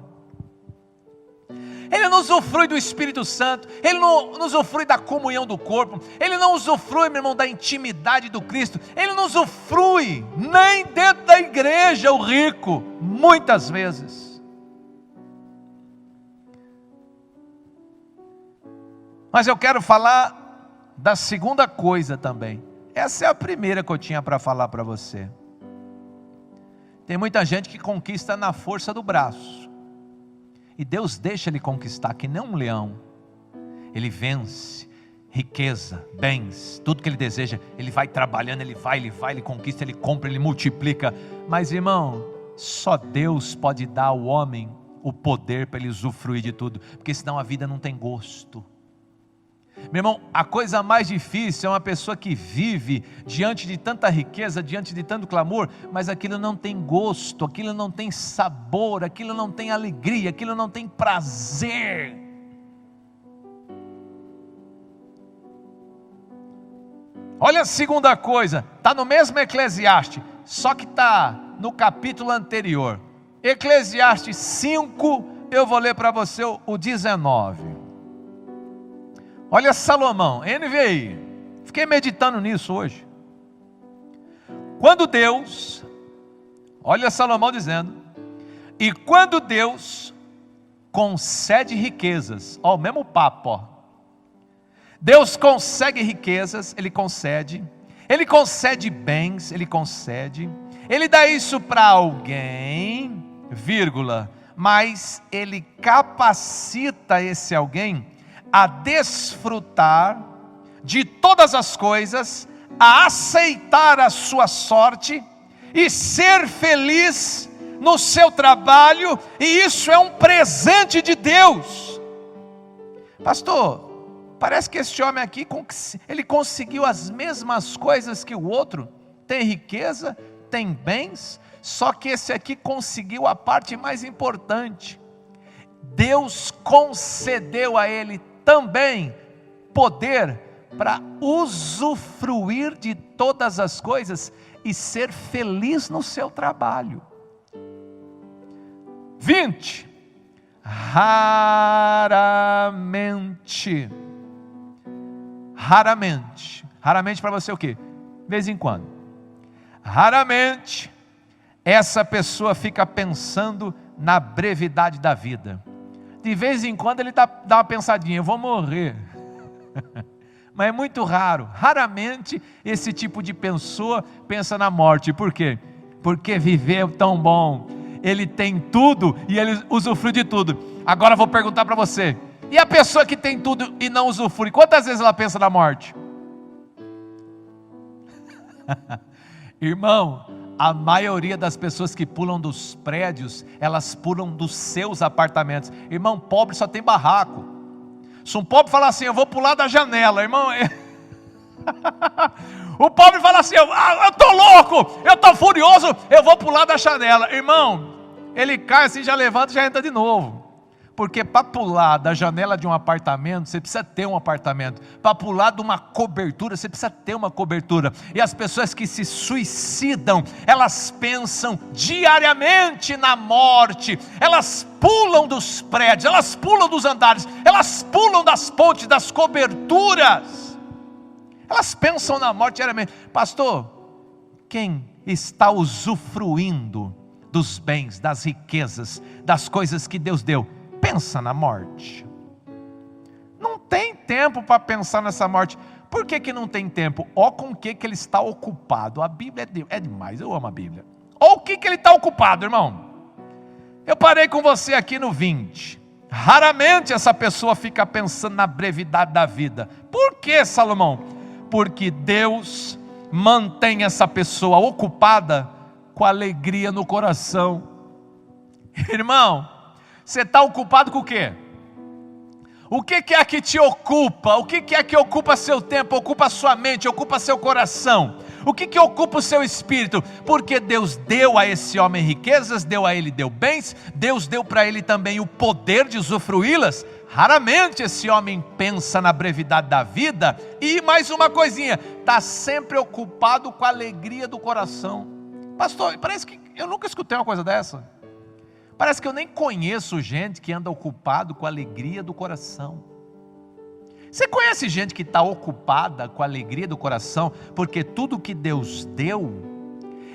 Ele não usufrui do Espírito Santo, ele não usufrui da comunhão do corpo, ele não usufrui, meu irmão, da intimidade do Cristo, ele não usufrui nem dentro da igreja, o rico, muitas vezes. Mas eu quero falar da segunda coisa também. Essa é a primeira que eu tinha para falar para você. Tem muita gente que conquista na força do braço. E Deus deixa ele conquistar, que nem um leão. Ele vence, riqueza, bens, tudo que ele deseja. Ele vai trabalhando, ele conquista, ele compra, ele multiplica. Mas irmão, só Deus pode dar ao homem o poder para ele usufruir de tudo. Porque senão a vida não tem gosto. Meu irmão, a coisa mais difícil é uma pessoa que vive diante de tanta riqueza, diante de tanto clamor, mas aquilo não tem gosto, aquilo não tem sabor, aquilo não tem alegria, aquilo não tem prazer. Olha a segunda coisa, está no mesmo Eclesiastes, só que está no capítulo anterior. Eclesiastes 5, eu vou ler para você o 19. Olha Salomão, NVI, fiquei meditando nisso hoje. Quando Deus, olha Salomão dizendo, e quando Deus concede riquezas, ó, o mesmo papo, ó. Deus concede riquezas, Ele concede bens, Ele dá isso para alguém, vírgula, mas Ele capacita esse alguém a desfrutar de todas as coisas, a aceitar a sua sorte e ser feliz no seu trabalho, e isso é um presente de Deus. Pastor, parece que esse homem aqui, ele conseguiu as mesmas coisas que o outro, tem riqueza, tem bens, só que esse aqui conseguiu a parte mais importante. Deus concedeu a ele também poder para usufruir de todas as coisas e ser feliz no seu trabalho. 20. Raramente para você o quê? De vez em quando. Raramente essa pessoa fica pensando na brevidade da vida. De vez em quando ele dá uma pensadinha, eu vou morrer. Mas é muito raro, raramente esse tipo de pessoa pensa na morte. Por quê? Porque viver é tão bom, ele tem tudo e ele usufrui de tudo. Agora eu vou perguntar para você, e a pessoa que tem tudo e não usufrui, quantas vezes ela pensa na morte? Irmão, a maioria das pessoas que pulam dos prédios, elas pulam dos seus apartamentos. Irmão, pobre só tem barraco. Se um pobre falar assim, eu vou pular da janela, irmão, o pobre fala assim, eu estou louco, eu estou furioso, eu vou pular da janela. Irmão, ele cai assim, já levanta e já entra de novo. Porque para pular da janela de um apartamento, você precisa ter um apartamento. Para pular de uma cobertura, você precisa ter uma cobertura. E as pessoas que se suicidam, elas pensam diariamente na morte. Elas pulam dos prédios, elas pulam dos andares, elas pulam das pontes, das coberturas. Elas pensam na morte diariamente. Pastor, quem está usufruindo dos bens, das riquezas, das coisas que Deus deu, pensa na morte? Não tem tempo para pensar nessa morte. Por que não tem tempo? Ó, com o que ele está ocupado. A Bíblia é demais, eu amo a Bíblia. Ó, o que ele está ocupado, irmão? Eu parei com você aqui no 20. Raramente essa pessoa fica pensando na brevidade da vida. Por que, Salomão? Porque Deus mantém essa pessoa ocupada com alegria no coração. Irmão, você está ocupado com o quê? O que é que te ocupa? O que é que ocupa seu tempo, ocupa sua mente, ocupa seu coração? O que ocupa o seu espírito? Porque Deus deu a esse homem riquezas, deu a ele, deu bens, Deus deu para ele também o poder de usufruí-las. Raramente esse homem pensa na brevidade da vida. E mais uma coisinha, está sempre ocupado com a alegria do coração. Pastor, parece que eu nunca escutei uma coisa dessa. Parece que eu nem conheço gente que anda ocupado com a alegria do coração. Você conhece gente que está ocupada com a alegria do coração, porque tudo que Deus deu,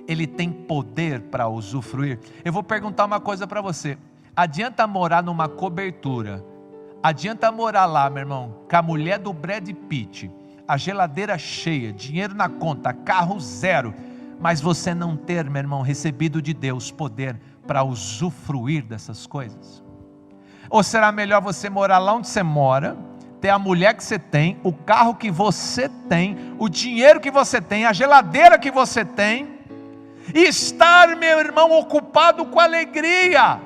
Ele tem poder para usufruir? Eu vou perguntar uma coisa para você. Adianta morar numa cobertura, adianta morar lá, meu irmão, com a mulher do Brad Pitt, a geladeira cheia, dinheiro na conta, carro zero, mas você não ter, meu irmão, recebido de Deus poder para usufruir dessas coisas? Ou será melhor você morar lá onde você mora, ter a mulher que você tem, o carro que você tem, o dinheiro que você tem, a geladeira que você tem, e estar, meu irmão, ocupado com alegria?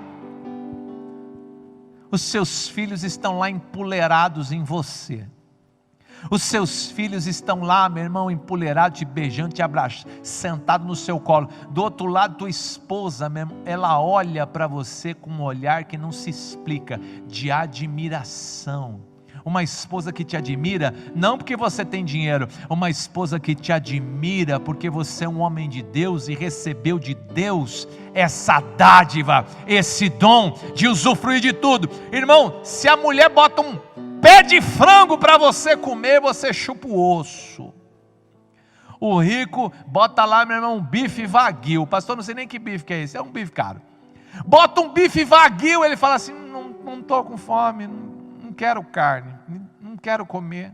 Os seus filhos estão lá empoleirados em você. Os seus filhos estão lá, meu irmão, empoleirados, te beijando, te abraçando, sentado no seu colo. Do outro lado, tua esposa, meu irmão, ela olha para você com um olhar que não se explica, de admiração. Uma esposa que te admira, não porque você tem dinheiro, uma esposa que te admira porque você é um homem de Deus e recebeu de Deus essa dádiva, esse dom de usufruir de tudo. Irmão, se a mulher bota um pé de frango para você comer, você chupa o osso. O rico bota lá, meu irmão, um bife wagyu. Pastor, não sei nem que bife que é esse, é um bife caro. Bota um bife wagyu, ele fala assim: não estou com fome, não quero carne, não quero comer.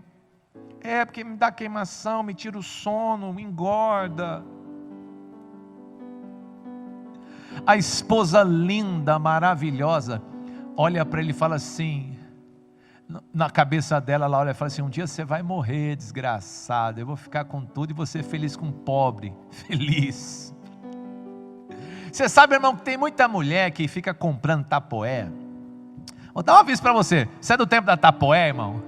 É porque me dá queimação, me tira o sono, me engorda. A esposa linda, maravilhosa, olha para ele e fala assim, na cabeça dela, ela olha e fala assim: um dia você vai morrer, desgraçado, eu vou ficar com tudo e você feliz com o pobre, feliz. Você sabe, irmão, que tem muita mulher que fica comprando tapoé. Vou dar um aviso para você, você é do tempo da tapoé, irmão?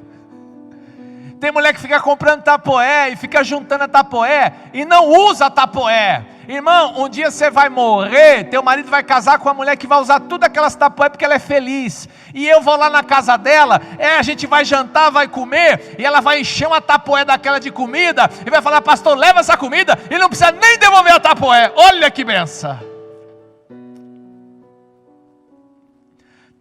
Tem mulher que fica comprando tapoé e fica juntando a tapoé e não usa a tapoé. Irmão, um dia você vai morrer, teu marido vai casar com uma mulher que vai usar tudo aquelas tapoé porque ela é feliz. E eu vou lá na casa dela, a gente vai jantar, vai comer, e ela vai encher uma tapoé daquela de comida, e vai falar: pastor, leva essa comida, e não precisa nem devolver a tapoé. Olha que benção.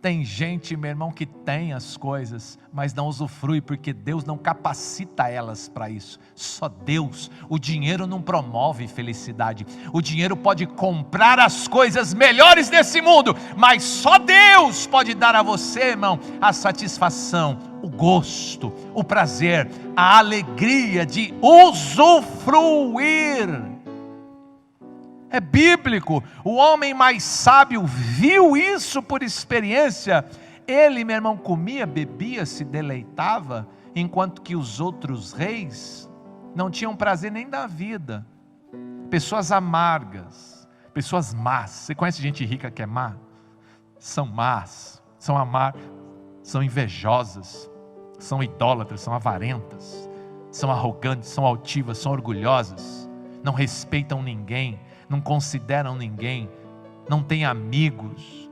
Tem gente, meu irmão, que tem as coisas, mas não usufrui, porque Deus não capacita elas para isso. Só Deus. O dinheiro não promove felicidade. O dinheiro pode comprar as coisas melhores desse mundo, mas só Deus pode dar a você, irmão, a satisfação, o gosto, o prazer, a alegria de usufruir. É bíblico. O homem mais sábio viu isso por experiência. Ele, meu irmão, comia, bebia, se deleitava, enquanto que os outros reis não tinham prazer nem da vida. Pessoas amargas, pessoas más. Você conhece gente rica que é má? São más, são amargas, são invejosas, são idólatras, são avarentas, são arrogantes, são altivas, são orgulhosas, não respeitam ninguém, não consideram ninguém, não têm amigos.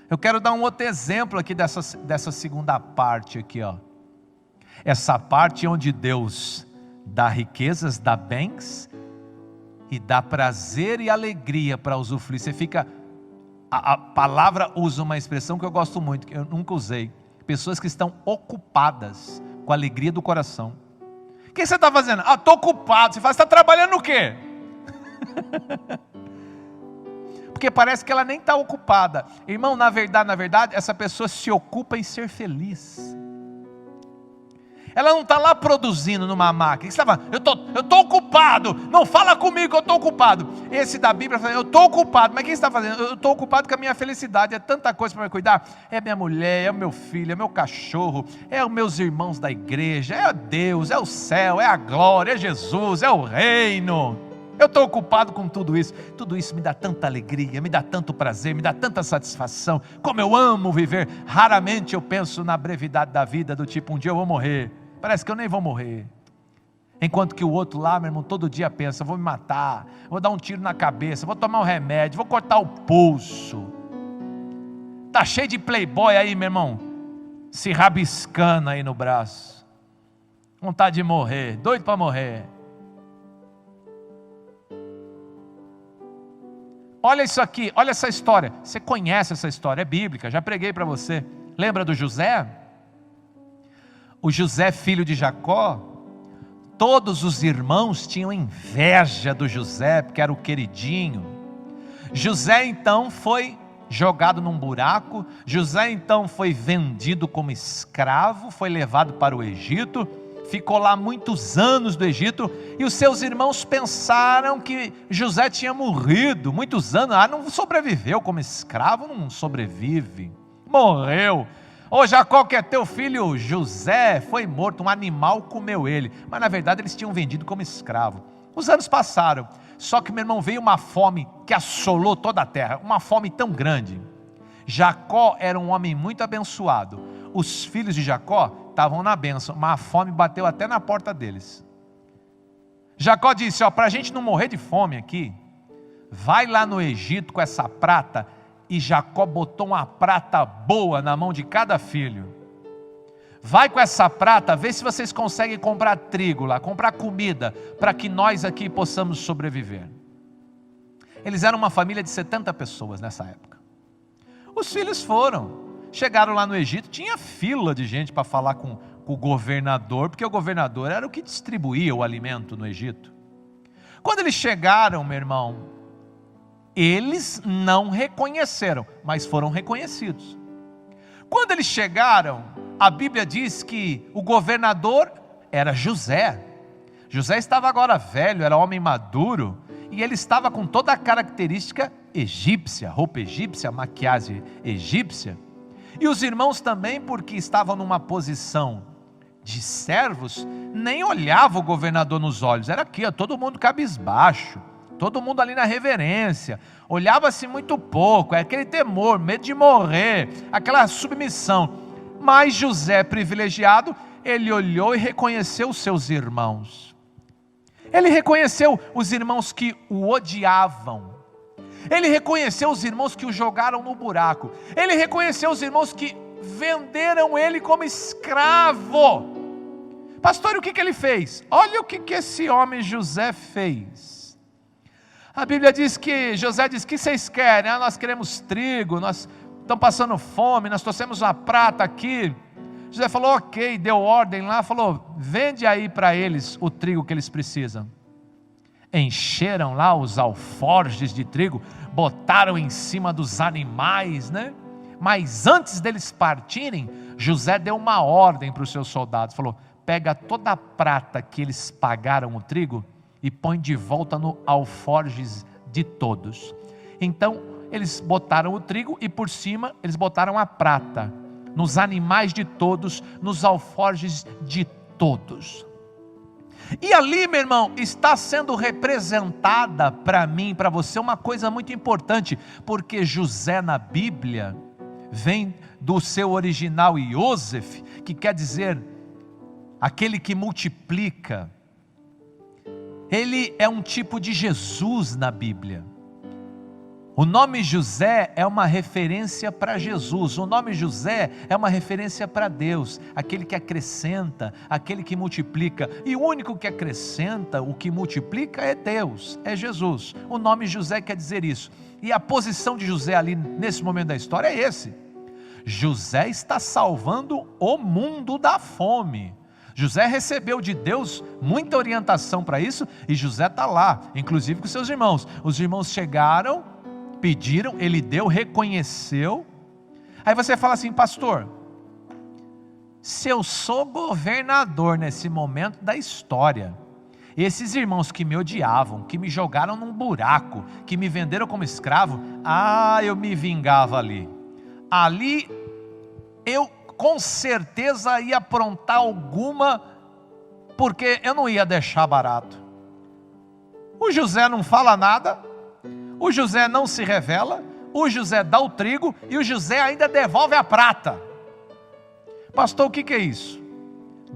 Eu quero dar um outro exemplo aqui dessa segunda parte aqui, ó. Essa parte onde Deus dá riquezas, dá bens e dá prazer e alegria para usufruir. Você fica, a palavra usa uma expressão que eu gosto muito, que eu nunca usei. Pessoas que estão ocupadas com a alegria do coração. O que você está fazendo? Estou ocupado. Você fala: você está trabalhando no quê? Porque parece que ela nem está ocupada. Irmão, na verdade, essa pessoa se ocupa em ser feliz. Ela não está lá produzindo numa máquina. Você está falando: eu estou ocupado. Não fala comigo que eu estou ocupado. Esse da Bíblia fala: eu estou ocupado. Mas o que você está fazendo? Eu estou ocupado com a minha felicidade. É tanta coisa para me cuidar. É minha mulher, é o meu filho, é meu cachorro, é os meus irmãos da igreja, é Deus, é o céu, é a glória, é Jesus, é o reino. Eu estou ocupado com tudo isso. Tudo isso me dá tanta alegria, me dá tanto prazer, me dá tanta satisfação. Como eu amo viver. Raramente eu penso na brevidade da vida, do tipo: um dia eu vou morrer. Parece que eu nem vou morrer. Enquanto que o outro lá, meu irmão, todo dia pensa: vou me matar, vou dar um tiro na cabeça, vou tomar um remédio, vou cortar o pulso. Está cheio de playboy aí, meu irmão, se rabiscando aí no braço. Vontade de morrer, doido para morrer. Olha isso aqui, olha essa história. Você conhece essa história, é bíblica, já preguei para você. Lembra do José? O José, filho de Jacó, todos os irmãos tinham inveja do José, porque era o queridinho. José então foi jogado num buraco, José então foi vendido como escravo, foi levado para o Egito. ficou lá muitos anos no Egito, e os seus irmãos pensaram que José tinha morrido, muitos anos, não sobreviveu como escravo, não sobrevive, morreu. Ô Jacó, que é teu filho José, foi morto, um animal comeu ele, mas na verdade eles tinham vendido como escravo. Os anos passaram, só que meu irmão, veio uma fome que assolou toda a terra, uma fome tão grande. Jacó era um homem muito abençoado, os filhos de Jacó estavam na bênção, mas a fome bateu até na porta deles. Jacó disse, para a gente não morrer de fome aqui, vai lá no Egito com essa prata. E Jacó botou uma prata boa na mão de cada filho. Vai com essa prata, vê se vocês conseguem comprar trigo lá, comprar comida, para que nós aqui possamos sobreviver. Eles eram uma família de 70 pessoas nessa época. Os filhos chegaram lá no Egito, tinha fila de gente para falar com o governador, porque o governador era o que distribuía o alimento no Egito. Quando eles chegaram, meu irmão, eles não reconheceram, mas foram reconhecidos. Quando eles chegaram, a Bíblia diz que o governador era José. José estava agora velho, era homem maduro, e ele estava com toda a característica egípcia, roupa egípcia, maquiagem egípcia. E os irmãos também, porque estavam numa posição de servos, nem olhavam o governador nos olhos, era aqui, todo mundo cabisbaixo. Todo mundo ali na reverência, olhava-se muito pouco, aquele temor, medo de morrer, aquela submissão. Mas José, privilegiado, ele olhou e reconheceu os seus irmãos. Ele reconheceu os irmãos que o odiavam. Ele reconheceu os irmãos que o jogaram no buraco. Ele reconheceu os irmãos que venderam ele como escravo. Pastor, o que ele fez? Olha o que esse homem José fez. A Bíblia diz que, José diz, o que vocês querem? Nós queremos trigo, nós estamos passando fome, nós trouxemos uma prata aqui. José falou, ok, deu ordem lá, falou, vende aí para eles o trigo que eles precisam. Encheram lá os alforjes de trigo, botaram em cima dos animais, né? Mas antes deles partirem, José deu uma ordem para os seus soldados, falou, pega toda a prata que eles pagaram o trigo, e põe de volta no alforjes de todos. Então, eles botaram o trigo e por cima, eles botaram a prata, nos animais de todos, nos alforjes de todos. E ali, meu irmão, está sendo representada para mim, para você, uma coisa muito importante, porque José na Bíblia, vem do seu original Iosef, que quer dizer, aquele que multiplica. Ele é um tipo de Jesus na Bíblia. O nome José é uma referência para Jesus. O nome José é uma referência para Deus, aquele que acrescenta, aquele que multiplica. E o único que acrescenta, o que multiplica é Deus, é Jesus. O nome José quer dizer isso. E a posição de José ali nesse momento da história é esse. José está salvando o mundo da fome. José recebeu de Deus muita orientação para isso, e José está lá, inclusive com seus irmãos. Os irmãos chegaram, pediram, ele deu, reconheceu. Aí você fala assim, pastor, se eu sou governador nesse momento da história, esses irmãos que me odiavam, que me jogaram num buraco, que me venderam como escravo, eu me vingava ali. Ali eu com certeza ia aprontar alguma, porque eu não ia deixar barato. O José não fala nada, o José não se revela, o José dá o trigo e o José ainda devolve a prata. Pastor, o que é isso?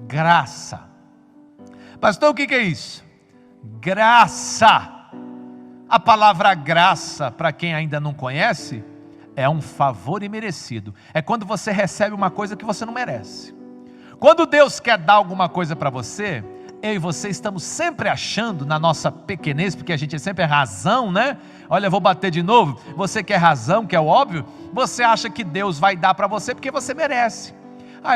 Graça. Pastor, o que é isso? Graça. A palavra graça, para quem ainda não conhece, é um favor imerecido. É quando você recebe uma coisa que você não merece. Quando Deus quer dar alguma coisa para você, eu e você estamos sempre achando na nossa pequenez, porque a gente sempre é razão, né? Olha, eu vou bater de novo. Você quer razão, que é o óbvio, você acha que Deus vai dar para você porque você merece.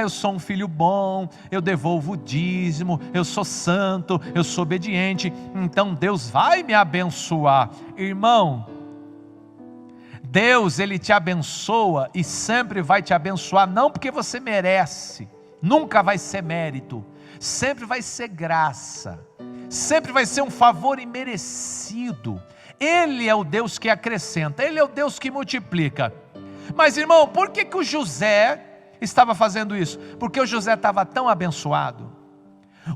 Eu sou um filho bom, eu devolvo o dízimo, eu sou santo, eu sou obediente, então Deus vai me abençoar. Irmão, Deus, Ele te abençoa e sempre vai te abençoar, não porque você merece, nunca vai ser mérito. sempre vai ser graça, sempre vai ser um favor imerecido. Ele é o Deus que acrescenta, Ele é o Deus que multiplica. Mas irmão, por que o José estava fazendo isso? Porque o José estava tão abençoado.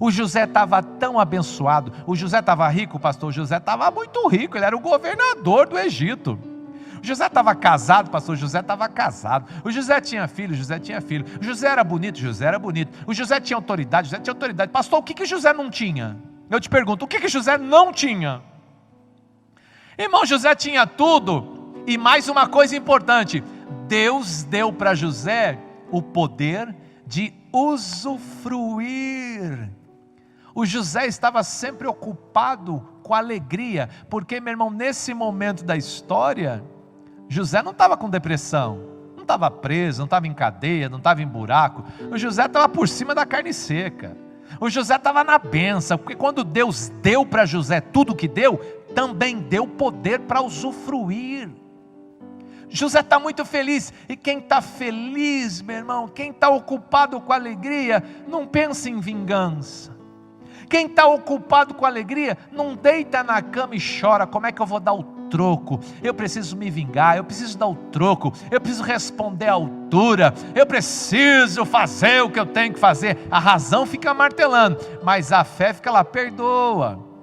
O José estava tão abençoado. O José estava rico, pastor? O José estava muito rico, ele era o governador do Egito. O José estava casado, pastor? O José estava casado. O José tinha filho? O José tinha filho. O José era bonito? O José era bonito. O José tinha autoridade? O José tinha autoridade. Pastor, o que o José não tinha? Eu te pergunto, o que José não tinha? Irmão, José tinha tudo. E mais uma coisa importante, Deus deu para José o poder de usufruir. O José estava sempre ocupado com alegria, porque, meu irmão, nesse momento da história, José não estava com depressão, não estava preso, não estava em cadeia, não estava em buraco. O José estava por cima da carne seca. O José estava na bênção, porque quando Deus deu para José tudo o que deu, também deu poder para usufruir. José está muito feliz, e quem está feliz, meu irmão, quem está ocupado com alegria, não pensa em vingança. Quem está ocupado com alegria, não deita na cama e chora, como é que eu vou dar o troco? Eu preciso me vingar, eu preciso dar o troco, eu preciso responder à altura, eu preciso fazer o que eu tenho que fazer. A razão fica martelando, mas a fé fica lá, perdoa.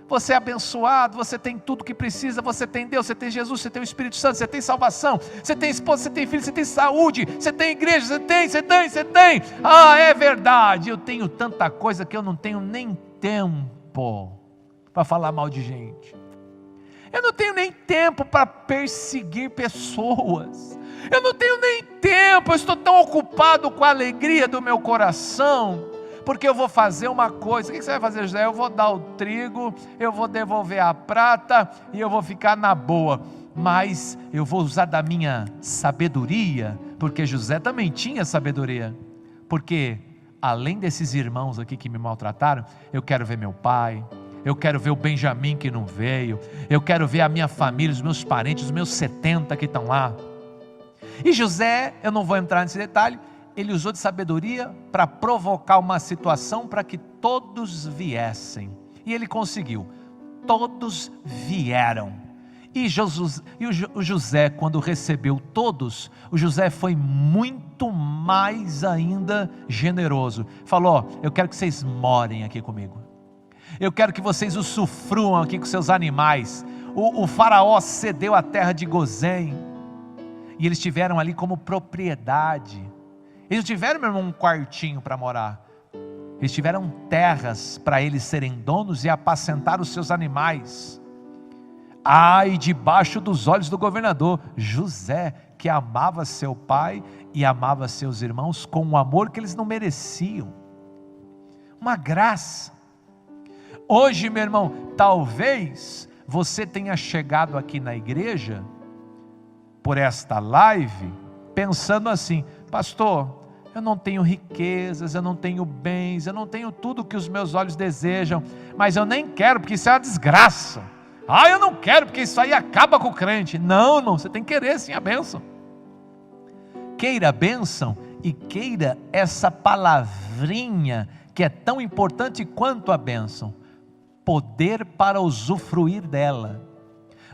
Você é abençoado, você tem tudo que precisa, você tem Deus, você tem Jesus, você tem o Espírito Santo, você tem salvação, você tem esposa, você tem filho, você tem saúde, você tem igreja, você tem. Ah, é verdade, eu tenho tanta coisa que eu não tenho nem tempo para falar mal de gente. Eu não tenho nem tempo para perseguir pessoas. Eu não tenho nem tempo, eu estou tão ocupado com a alegria do meu coração, porque eu vou fazer uma coisa. O que você vai fazer, José? Eu vou dar o trigo, eu vou devolver a prata e eu vou ficar na boa, mas eu vou usar da minha sabedoria, porque José também tinha sabedoria, porque além desses irmãos aqui que me maltrataram, eu quero ver meu pai, eu quero ver o Benjamim que não veio, eu quero ver a minha família, os meus parentes, os meus 70 que estão lá. E José, eu não vou entrar nesse detalhe, ele usou de sabedoria para provocar uma situação para que todos viessem. E ele conseguiu. Todos vieram. E o José, quando recebeu todos, o José foi muito mais ainda generoso. Falou: eu quero que vocês morem aqui comigo. Eu quero que vocês usufruam aqui com seus animais. O faraó cedeu a terra de Gozém. E eles tiveram ali como propriedade. Eles tiveram, meu irmão, um quartinho para morar. Eles tiveram terras para eles serem donos e apacentar os seus animais. Ai, debaixo dos olhos do governador, José, que amava seu pai e amava seus irmãos com um amor que eles não mereciam. Uma graça. Hoje, meu irmão, talvez você tenha chegado aqui na igreja, por esta live, pensando assim: pastor, eu não tenho riquezas, eu não tenho bens, eu não tenho tudo que os meus olhos desejam, mas eu nem quero, porque isso é uma desgraça. Ah, eu não quero, porque isso aí acaba com o crente. Não, irmão, você tem que querer sim a bênção. Queira a bênção e queira essa palavrinha que é tão importante quanto a bênção: poder para usufruir dela.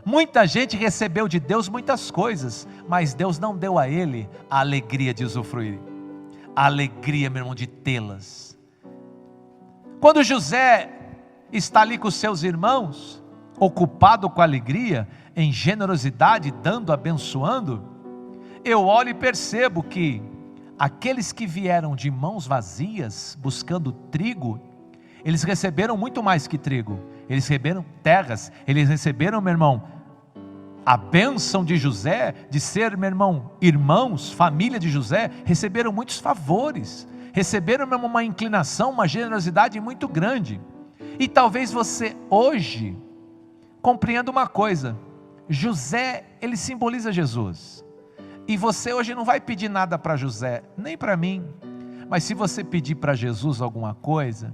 Muita gente recebeu de Deus muitas coisas, mas Deus não deu a ele a alegria de usufruir, a alegria, meu irmão, de tê-las. Quando José está ali com seus irmãos, ocupado com alegria, em generosidade, dando, abençoando, eu olho e percebo que aqueles que vieram de mãos vazias, buscando trigo, eles receberam muito mais que trigo. Eles receberam terras, eles receberam, meu irmão, a bênção de José, de ser, meu irmão, irmãos, família de José, receberam muitos favores, receberam, meu irmão, uma inclinação, uma generosidade muito grande. E talvez você hoje compreenda uma coisa: José, ele simboliza Jesus, e você hoje não vai pedir nada para José, nem para mim, mas se você pedir para Jesus alguma coisa,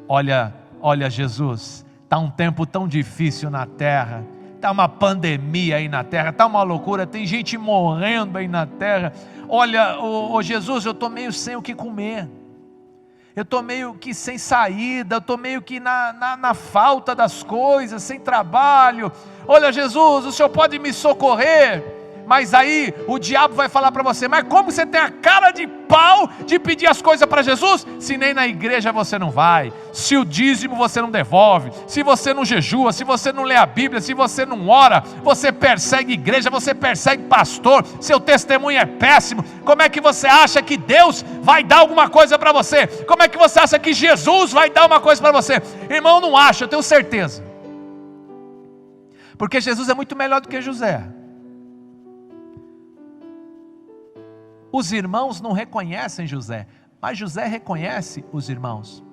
olha Jesus, está um tempo tão difícil na terra, está uma pandemia aí na terra, está uma loucura, tem gente morrendo aí na terra. Olha, Jesus, eu estou meio sem o que comer. eu estou meio que sem saída, eu estou meio que na falta das coisas, sem trabalho. Olha, Jesus, o Senhor pode me socorrer? Mas aí o diabo vai falar para você: mas como você tem a cara de pau de pedir as coisas para Jesus, se nem na igreja você não vai, se o dízimo você não devolve, se você não jejua, se você não lê a Bíblia, se você não ora, você persegue igreja, você persegue pastor, seu testemunho é péssimo. Como é que você acha que Deus vai dar alguma coisa para você? Como é que você acha que Jesus vai dar uma coisa para você? Irmão, não acho, eu tenho certeza, porque Jesus é muito melhor do que José. Os irmãos não reconhecem José, mas José reconhece os irmãos.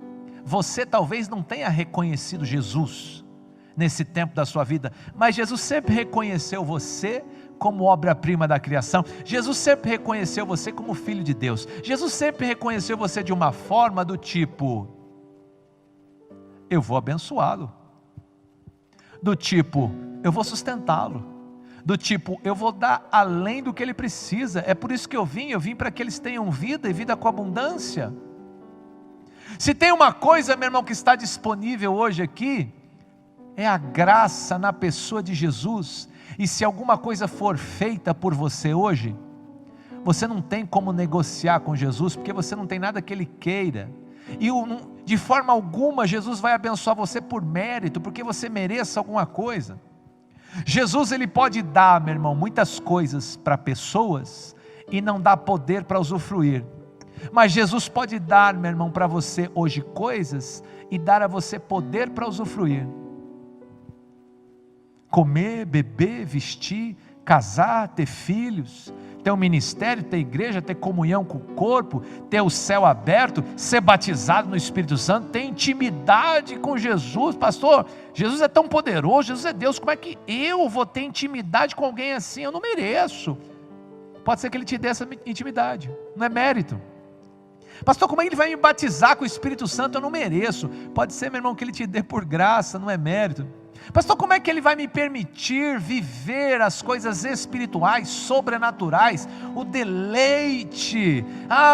Você talvez não tenha reconhecido Jesus nesse tempo da sua vida, mas Jesus sempre reconheceu você como obra-prima da criação. Jesus sempre reconheceu você como filho de Deus. Jesus sempre reconheceu você de uma forma do tipo: eu vou abençoá-lo, do tipo, eu vou sustentá-lo, do tipo, eu vou dar além do que ele precisa. É por isso que eu vim para que eles tenham vida e vida com abundância. Se tem uma coisa, meu irmão, que está disponível hoje aqui, é a graça na pessoa de Jesus. E se alguma coisa for feita por você hoje, você não tem como negociar com Jesus, porque você não tem nada que ele queira. E de forma alguma Jesus vai abençoar você por mérito, porque você mereça alguma coisa. Jesus, ele pode dar, meu irmão, muitas coisas para pessoas e não dá poder para usufruir. Mas Jesus pode dar, meu irmão, para você hoje coisas e dar a você poder para usufruir. Comer, beber, vestir, casar, ter filhos, ter um ministério, ter igreja, ter comunhão com o corpo, ter o céu aberto, ser batizado no Espírito Santo, ter intimidade com Jesus. Pastor, Jesus é tão poderoso, Jesus é Deus, como é que eu vou ter intimidade com alguém assim? Eu não mereço. Pode ser que ele te dê essa intimidade, não é mérito. Pastor, como é que ele vai me batizar com o Espírito Santo? Eu não mereço. Pode ser, meu irmão, que ele te dê por graça, não é mérito. Pastor, como é que ele vai me permitir viver as coisas espirituais, sobrenaturais, o deleite?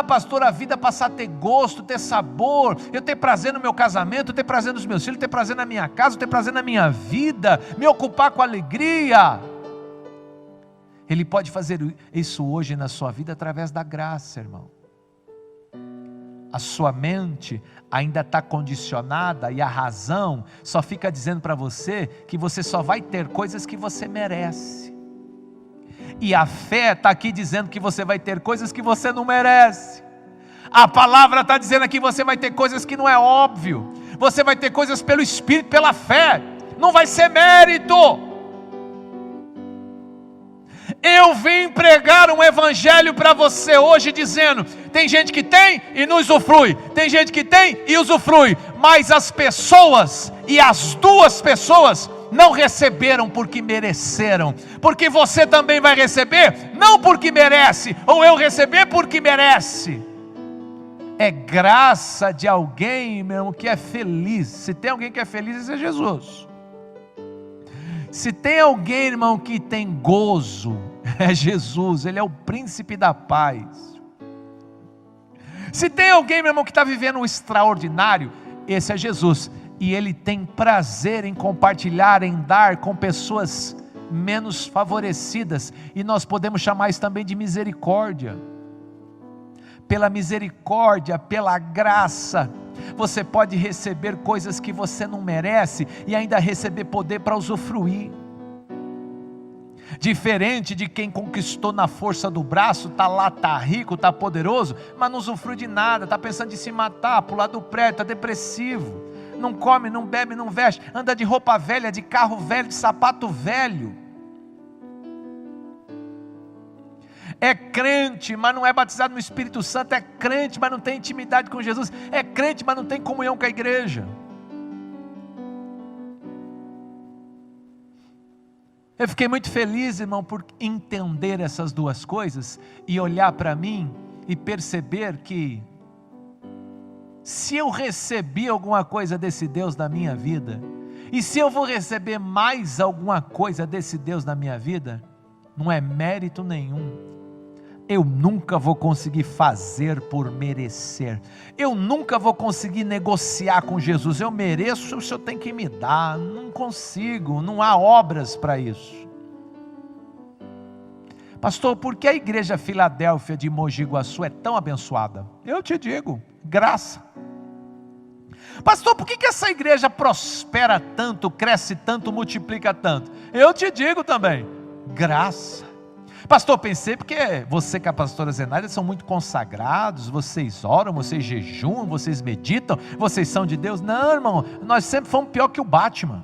Pastor, a vida passar a ter gosto, ter sabor, eu ter prazer no meu casamento, ter prazer nos meus filhos, ter prazer na minha casa, ter prazer na minha vida, me ocupar com alegria. Ele pode fazer isso hoje na sua vida através da graça, irmão. A sua mente ainda está condicionada e a razão só fica dizendo para você que você só vai ter coisas que você merece. E a fé está aqui dizendo que você vai ter coisas que você não merece. A palavra está dizendo aqui que você vai ter coisas que não é óbvio. Você vai ter coisas pelo Espírito, pela fé. Não vai ser mérito. Eu vim pregar um evangelho para você hoje dizendo: tem gente que tem e não usufrui, tem gente que tem e usufrui, mas as pessoas, e as duas pessoas, não receberam porque mereceram, porque você também vai receber, não porque merece, ou eu receber porque merece. É graça de alguém, meu irmão, que é feliz. Se tem alguém que é feliz, esse é Jesus. Se tem alguém, irmão, que tem gozo, é Jesus. Ele é o príncipe da paz. Se tem alguém, meu irmão, que está vivendo um extraordinário, esse é Jesus. E ele tem prazer em compartilhar, em dar com pessoas menos favorecidas. E nós podemos chamar isso também de misericórdia. Pela misericórdia, pela graça, você pode receber coisas que você não merece e ainda receber poder para usufruir. Diferente de quem conquistou na força do braço, está lá, está rico, está poderoso, mas não usufrui de nada, está pensando em se matar, pular do prédio, está depressivo, não come, não bebe, não veste, anda de roupa velha, de carro velho, de sapato velho. É crente, mas não é batizado no Espírito Santo. É crente, mas não tem intimidade com Jesus. É crente, mas não tem comunhão com a igreja. Eu fiquei muito feliz, irmão, por entender essas duas coisas e olhar para mim e perceber que se eu recebi alguma coisa desse Deus na minha vida, e se eu vou receber mais alguma coisa desse Deus na minha vida, não é mérito nenhum, eu nunca vou conseguir fazer por merecer, eu nunca vou conseguir negociar com Jesus, eu mereço, o Senhor tem que me dar, não consigo, não há obras para isso. Pastor, por que a igreja Filadélfia de Mogi Guaçu é tão abençoada? Eu te digo, graça. Pastor, por que essa igreja prospera tanto, cresce tanto, multiplica tanto? Eu te digo também, graça. Pastor, pensei porque você com a pastora Zenaida são muito consagrados, vocês oram, vocês jejuam, vocês meditam, vocês são de Deus. Não, irmão, nós sempre fomos pior que o Batman.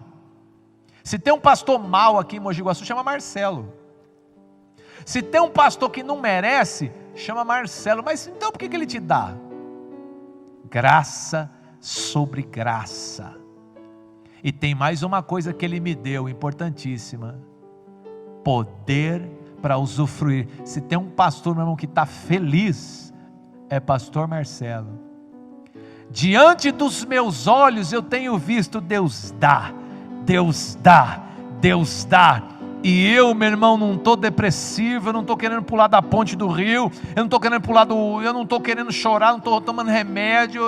Se tem um pastor mau aqui em Mogi Guaçu, chama Marcelo. Se tem um pastor que não merece, chama Marcelo. Mas então por que ele te dá? Graça sobre graça. E tem mais uma coisa que ele me deu, importantíssima: poder para usufruir. Se tem um pastor, meu irmão, que está feliz, é pastor Marcelo. Diante dos meus olhos eu tenho visto Deus dar, Deus dá, Deus dá. E eu, meu irmão, não estou depressivo, eu não estou querendo pular da ponte do rio, eu não estou querendo eu não estou querendo chorar, não estou tomando remédio,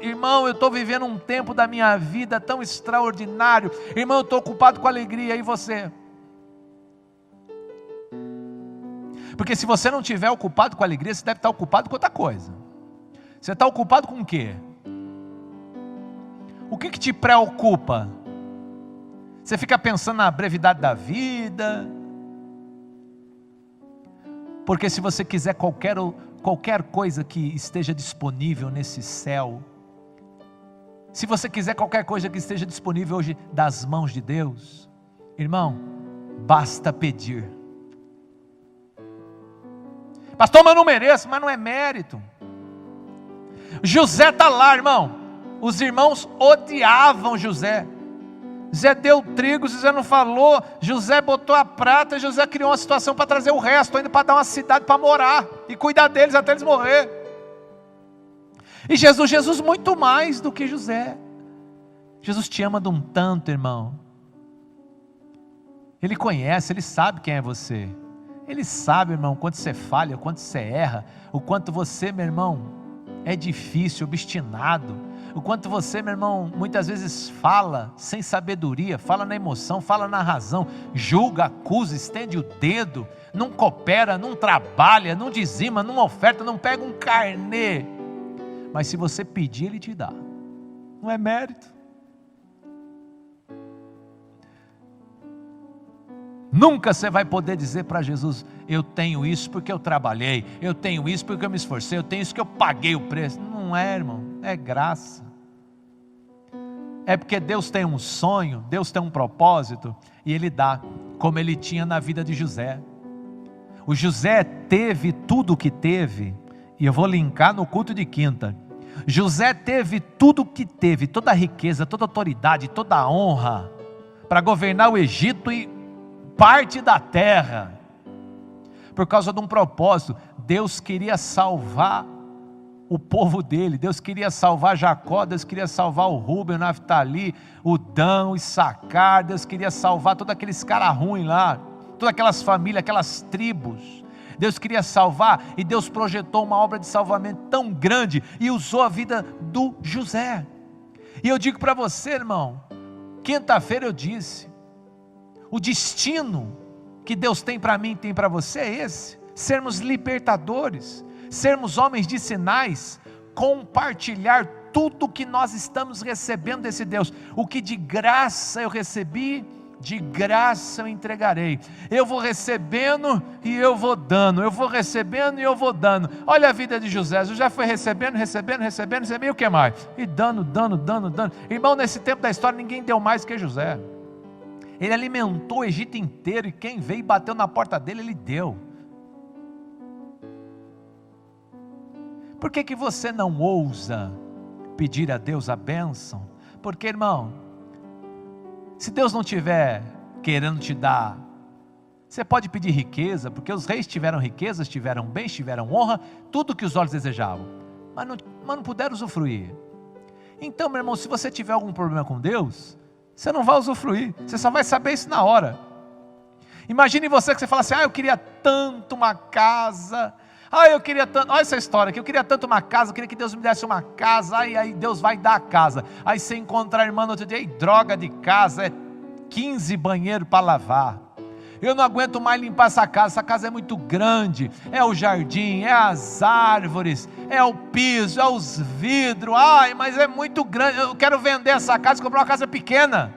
irmão, eu estou vivendo um tempo da minha vida tão extraordinário, irmão, eu estou ocupado com alegria, e você? Porque se você não estiver ocupado com alegria, você deve estar ocupado com outra coisa. Você está ocupado com o quê? O que te preocupa? Você fica pensando na brevidade da vida? Porque se você quiser qualquer coisa que esteja disponível nesse céu, se você quiser qualquer coisa que esteja disponível hoje das mãos de Deus, irmão, basta pedir. Pastor, mas eu não mereço. Mas não é mérito. José está lá, irmão. Os irmãos odiavam José. José deu trigo, José não falou, José botou a prata, José criou uma situação para trazer o resto, ainda para dar uma cidade para morar, e cuidar deles até eles morrer. E Jesus muito mais do que José. Jesus te ama de um tanto, irmão. Ele conhece, Ele sabe quem é você. Ele sabe, irmão, o quanto você falha, o quanto você erra, o quanto você, meu irmão, é difícil, obstinado, o quanto você, meu irmão, muitas vezes fala sem sabedoria, fala na emoção, fala na razão, julga, acusa, estende o dedo, não coopera, não trabalha, não dizima, não oferta, não pega um carnê. Mas se você pedir, Ele te dá. Não é mérito. Nunca você vai poder dizer para Jesus: eu tenho isso porque eu trabalhei, eu tenho isso porque eu me esforcei, eu tenho isso que eu paguei o preço. Não é, irmão, é graça. É porque Deus tem um sonho, Deus tem um propósito, e Ele dá, como Ele tinha na vida de José. O José teve tudo o que teve, e eu vou linkar no culto de quinta. José teve tudo o que teve, toda a riqueza, toda a autoridade, toda a honra, para governar o Egito e parte da terra, por causa de um propósito. Deus queria salvar o povo dele, Deus queria salvar Jacó, Deus queria salvar o Rúben, o Naftali, o Dan, o Issacar, Deus queria salvar todos aqueles caras ruins lá, todas aquelas famílias, aquelas tribos, Deus queria salvar, e Deus projetou uma obra de salvamento tão grande, e usou a vida do José. E eu digo para você, irmão, quinta-feira eu disse, o destino que Deus tem para mim, tem para você é esse: sermos libertadores, sermos homens de sinais, compartilhar tudo que nós estamos recebendo desse Deus. O que de graça eu recebi, de graça eu entregarei. Eu vou recebendo e eu vou dando, eu vou recebendo e eu vou dando. Olha a vida de José. José foi recebendo, e o que mais? E dando. Irmão, nesse tempo da história ninguém deu mais que José. Ele alimentou o Egito inteiro, e quem veio e bateu na porta dele, ele deu. Por que você não ousa pedir a Deus a bênção? Porque, irmão, se Deus não estiver querendo te dar, você pode pedir riqueza, porque os reis tiveram riquezas, tiveram bens, tiveram honra, tudo que os olhos desejavam, mas não puderam usufruir. Então, meu irmão, se você tiver algum problema com Deus, você não vai usufruir, você só vai saber isso na hora. Imagine você que você fala assim, eu queria tanto uma casa, eu queria tanto, olha essa história aqui, eu queria tanto uma casa, eu queria que Deus me desse uma casa, aí Deus vai dar a casa, aí você encontra a irmã no outro dia, droga de casa, é 15 banheiros para lavar, eu não aguento mais limpar essa casa é muito grande, é o jardim, é as árvores, é o piso, é os vidros, mas é muito grande, eu quero vender essa casa e comprar uma casa pequena.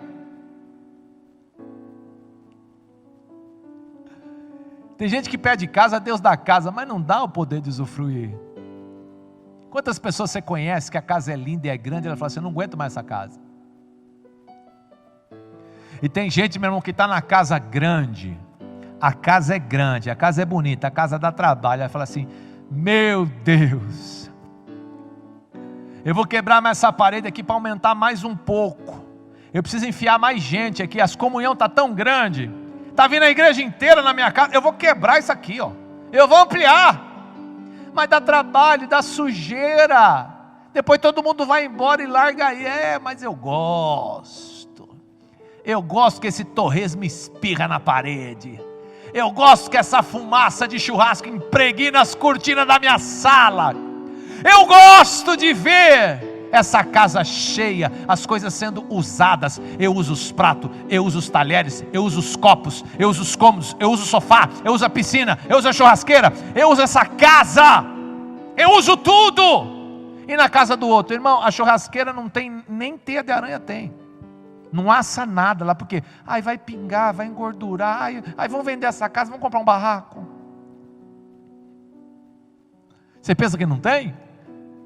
Tem gente que pede casa, Deus dá casa, mas não dá o poder de usufruir. Quantas pessoas você conhece que a casa é linda e é grande, e ela fala assim, eu não aguento mais essa casa. E tem gente, meu irmão, que está na casa grande, a casa é grande, a casa é bonita, a casa dá trabalho, ela fala assim, meu Deus, eu vou quebrar mais essa parede aqui para aumentar mais um pouco, eu preciso enfiar mais gente aqui, as comunhão está tão grande, está vindo a igreja inteira na minha casa, eu vou quebrar isso aqui, eu vou ampliar, mas dá trabalho, dá sujeira, depois todo mundo vai embora e larga aí, mas eu gosto que esse torresmo espirra na parede, eu gosto que essa fumaça de churrasco impregna as cortinas da minha sala, eu gosto de ver essa casa cheia, as coisas sendo usadas, eu uso os pratos, eu uso os talheres, eu uso os copos, eu uso os cômodos, eu uso o sofá, eu uso a piscina, eu uso a churrasqueira, eu uso essa casa, eu uso tudo, e na casa do outro, irmão, a churrasqueira não tem, nem teia de aranha tem, não assa nada lá, porque vai pingar, vai engordurar, vamos vender essa casa, vamos comprar um barraco. Você pensa que não tem?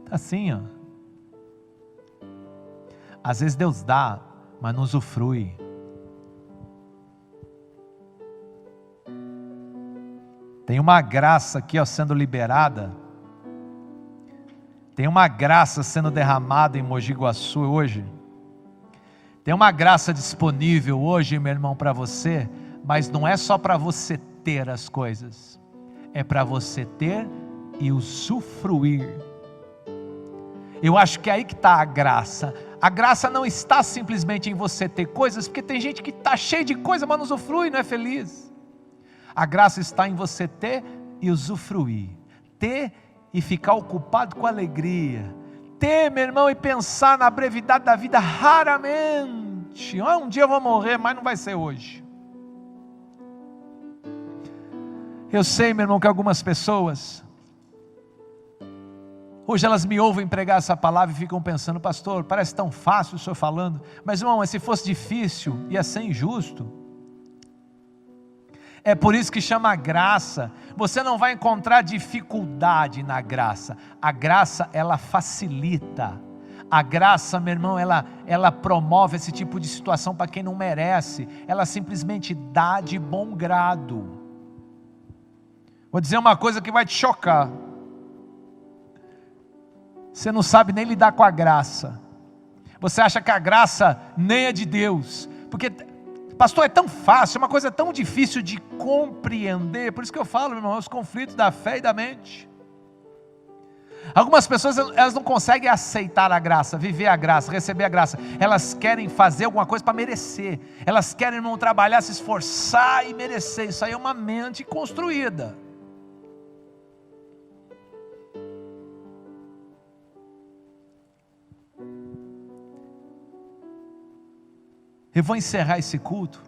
Tá assim, às vezes Deus dá, mas não usufrui. Tem uma graça aqui sendo liberada, tem uma graça sendo derramada em Mogi Guaçu hoje, tem uma graça disponível hoje, meu irmão, para você, mas não é só para você ter as coisas, é para você ter e usufruir. Eu acho que é aí que está a graça não está simplesmente em você ter coisas, porque tem gente que está cheio de coisa, mas não usufrui, não é feliz. A graça está em você ter e usufruir, ter e ficar ocupado com alegria, ter, meu irmão, e pensar na brevidade da vida raramente. Um dia eu vou morrer, mas não vai ser hoje. Eu sei, meu irmão, que algumas pessoas hoje elas me ouvem pregar essa palavra e ficam pensando, pastor, parece tão fácil o senhor falando, mas irmão, se fosse difícil, ia ser injusto. É por isso que chama graça. Você não vai encontrar dificuldade na graça. A graça, ela facilita. A graça, meu irmão, ela promove esse tipo de situação para quem não merece. Ela simplesmente dá de bom grado. Vou dizer uma coisa que vai te chocar. Você não sabe nem lidar com a graça. Você acha que a graça nem é de Deus. Porque, pastor, é tão fácil, é uma coisa tão difícil de compreender. Por isso que eu falo, meu irmão, os conflitos da fé e da mente. Algumas pessoas, elas não conseguem aceitar a graça, viver a graça, receber a graça. Elas querem fazer alguma coisa para merecer. Elas querem, irmão, trabalhar, se esforçar e merecer. Isso aí é uma mente construída. Eu vou encerrar esse culto,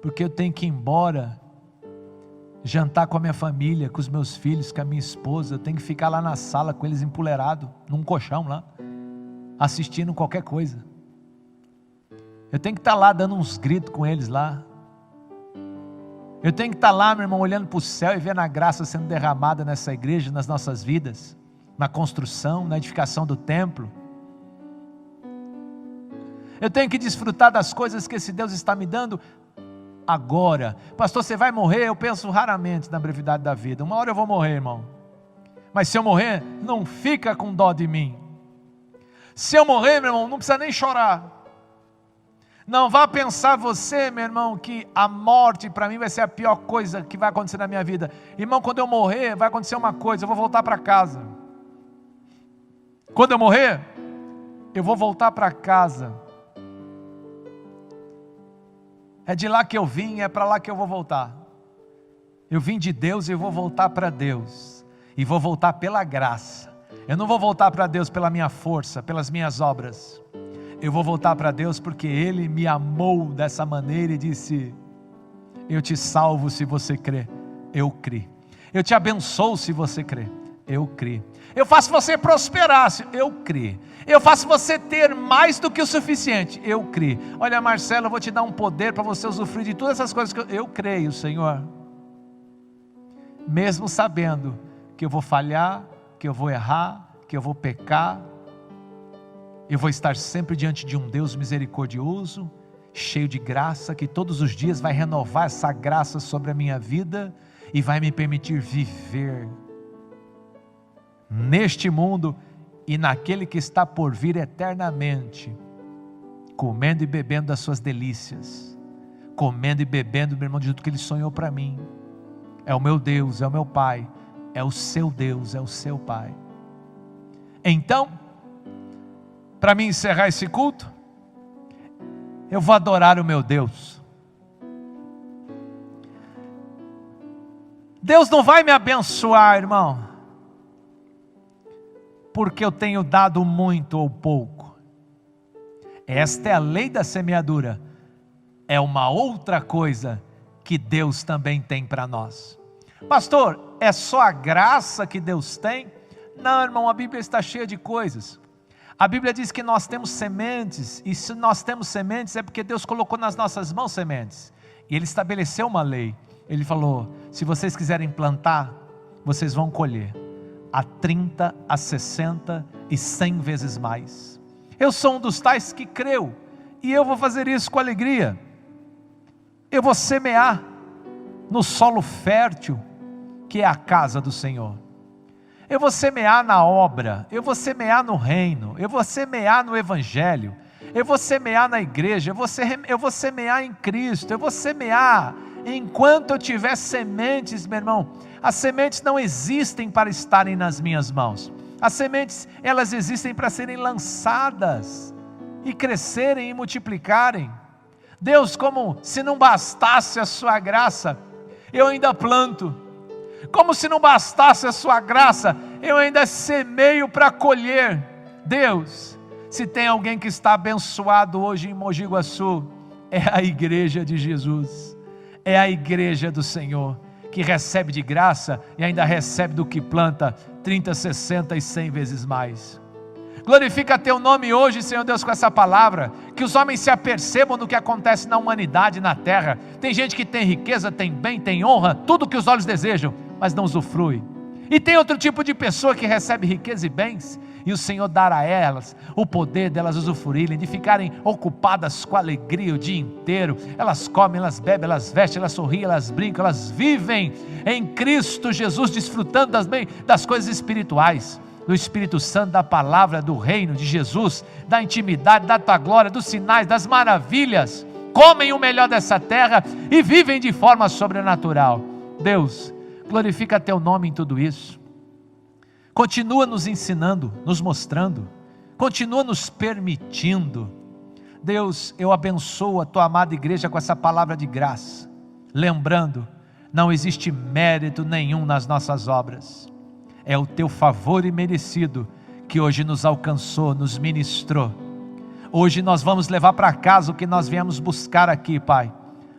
porque eu tenho que ir embora, jantar com a minha família, com os meus filhos, com a minha esposa. Eu tenho que ficar lá na sala com eles empoleirados, num colchão lá, assistindo qualquer coisa. Eu tenho que estar lá dando uns gritos com eles lá. Eu tenho que estar lá, meu irmão, olhando para o céu e vendo a graça sendo derramada nessa igreja, nas nossas vidas, na construção, na edificação do templo. Eu tenho que desfrutar das coisas que esse Deus está me dando agora. Pastor, você vai morrer? Eu penso raramente na brevidade da vida. Uma hora eu vou morrer, irmão. Mas se eu morrer, não fica com dó de mim. Se eu morrer, meu irmão, não precisa nem chorar. Não vá pensar você, meu irmão, que a morte para mim vai ser a pior coisa que vai acontecer na minha vida. Irmão, quando eu morrer, vai acontecer uma coisa, eu vou voltar para casa. Quando eu morrer, eu vou voltar para casa. É de lá que eu vim, é para lá que eu vou voltar. Eu vim de Deus e eu vou voltar para Deus. E vou voltar pela graça. Eu não vou voltar para Deus pela minha força, pelas minhas obras. Eu vou voltar para Deus porque Ele me amou dessa maneira e disse: eu te salvo se você crê. Eu criei. Eu te abençoo se você crê. Eu criei. Eu faço você prosperar. Eu criei. Eu faço você ter mais do que o suficiente. Eu criei. Olha, Marcelo, eu vou te dar um poder para você usufruir de todas essas coisas que eu creio, Senhor. Mesmo sabendo que eu vou falhar, que eu vou errar, que eu vou pecar, eu vou estar sempre diante de um Deus misericordioso, cheio de graça, que todos os dias vai renovar essa graça sobre a minha vida e vai me permitir viver neste mundo e naquele que está por vir eternamente, comendo e bebendo das suas delícias, comendo e bebendo, meu irmão, de tudo que Ele sonhou para mim. É o meu Deus, é o meu Pai, é o seu Deus, é o seu Pai. Então, para mim encerrar esse culto, eu vou adorar o meu Deus. Deus não vai me abençoar, irmão, porque eu tenho dado muito ou pouco. Esta é a lei da semeadura. É uma outra coisa que Deus também tem para nós. Pastor, é só a graça que Deus tem? Não, irmão, a Bíblia está cheia de coisas. A Bíblia diz que nós temos sementes, e se nós temos sementes é porque Deus colocou nas nossas mãos sementes. E Ele estabeleceu uma lei. Ele falou: se vocês quiserem plantar, vocês vão colher a 30, a 60 e 100 vezes mais. Eu sou um dos tais que creu, e eu vou fazer isso com alegria. Eu vou semear no solo fértil, que é a casa do Senhor. Eu vou semear na obra, eu vou semear no reino, eu vou semear no evangelho, eu vou semear na igreja, eu vou semear em Cristo, eu vou semear enquanto eu tiver sementes, meu irmão. As sementes não existem para estarem nas minhas mãos. As sementes, elas existem para serem lançadas e crescerem e multiplicarem. Deus, como se não bastasse a sua graça, eu ainda planto. Como se não bastasse a sua graça, eu ainda semeio para colher. Deus, se tem alguém que está abençoado hoje em Mogi Guaçu, é a igreja de Jesus, é a igreja do Senhor, que recebe de graça e ainda recebe do que planta 30, 60 e 100 vezes mais. Glorifica teu nome hoje, Senhor Deus, com essa palavra, que os homens se apercebam do que acontece na humanidade, na terra. Tem gente que tem riqueza, tem bem, tem honra, tudo que os olhos desejam, mas não usufrui. E tem outro tipo de pessoa que recebe riqueza e bens, e o Senhor dará a elas o poder delas usufruírem, de ficarem ocupadas com alegria o dia inteiro. Elas comem, elas bebem, elas vestem, elas sorriem, elas brincam, elas vivem em Cristo Jesus, desfrutando das coisas espirituais, do Espírito Santo, da palavra, do reino de Jesus, da intimidade, da tua glória, dos sinais, das maravilhas. Comem o melhor dessa terra e vivem de forma sobrenatural. Deus, glorifica teu nome em tudo isso. Continua nos ensinando, nos mostrando, continua nos permitindo. Deus, eu abençoo a tua amada igreja com essa palavra de graça, lembrando, não existe mérito nenhum nas nossas obras. É o teu favor imerecido que hoje nos alcançou, nos ministrou. Hoje nós vamos levar para casa o que nós viemos buscar aqui, Pai.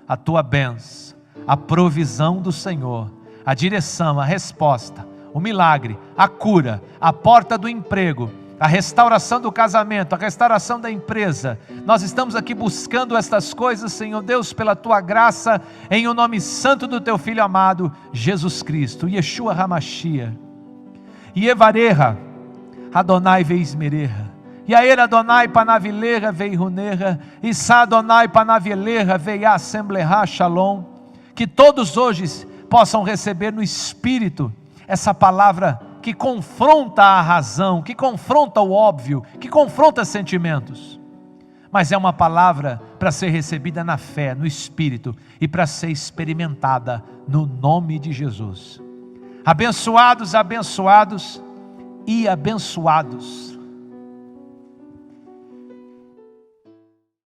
A tua bênção, a provisão do Senhor, a direção, a resposta, o milagre, a cura, a porta do emprego, a restauração do casamento, a restauração da empresa. Nós estamos aqui buscando estas coisas, Senhor Deus, pela tua graça, em o nome santo do teu Filho amado, Jesus Cristo, Yeshua HaMashiach. Yevareha, Adonai veismereha, Yair Adonai panavileha veiruneha, Issa Adonai panavileha veia assembleha shalom. Que todos hoje possam receber no Espírito essa palavra que confronta a razão, que confronta o óbvio, que confronta sentimentos, mas é uma palavra para ser recebida na fé, no Espírito, e para ser experimentada no nome de Jesus. Abençoados, abençoados e abençoados.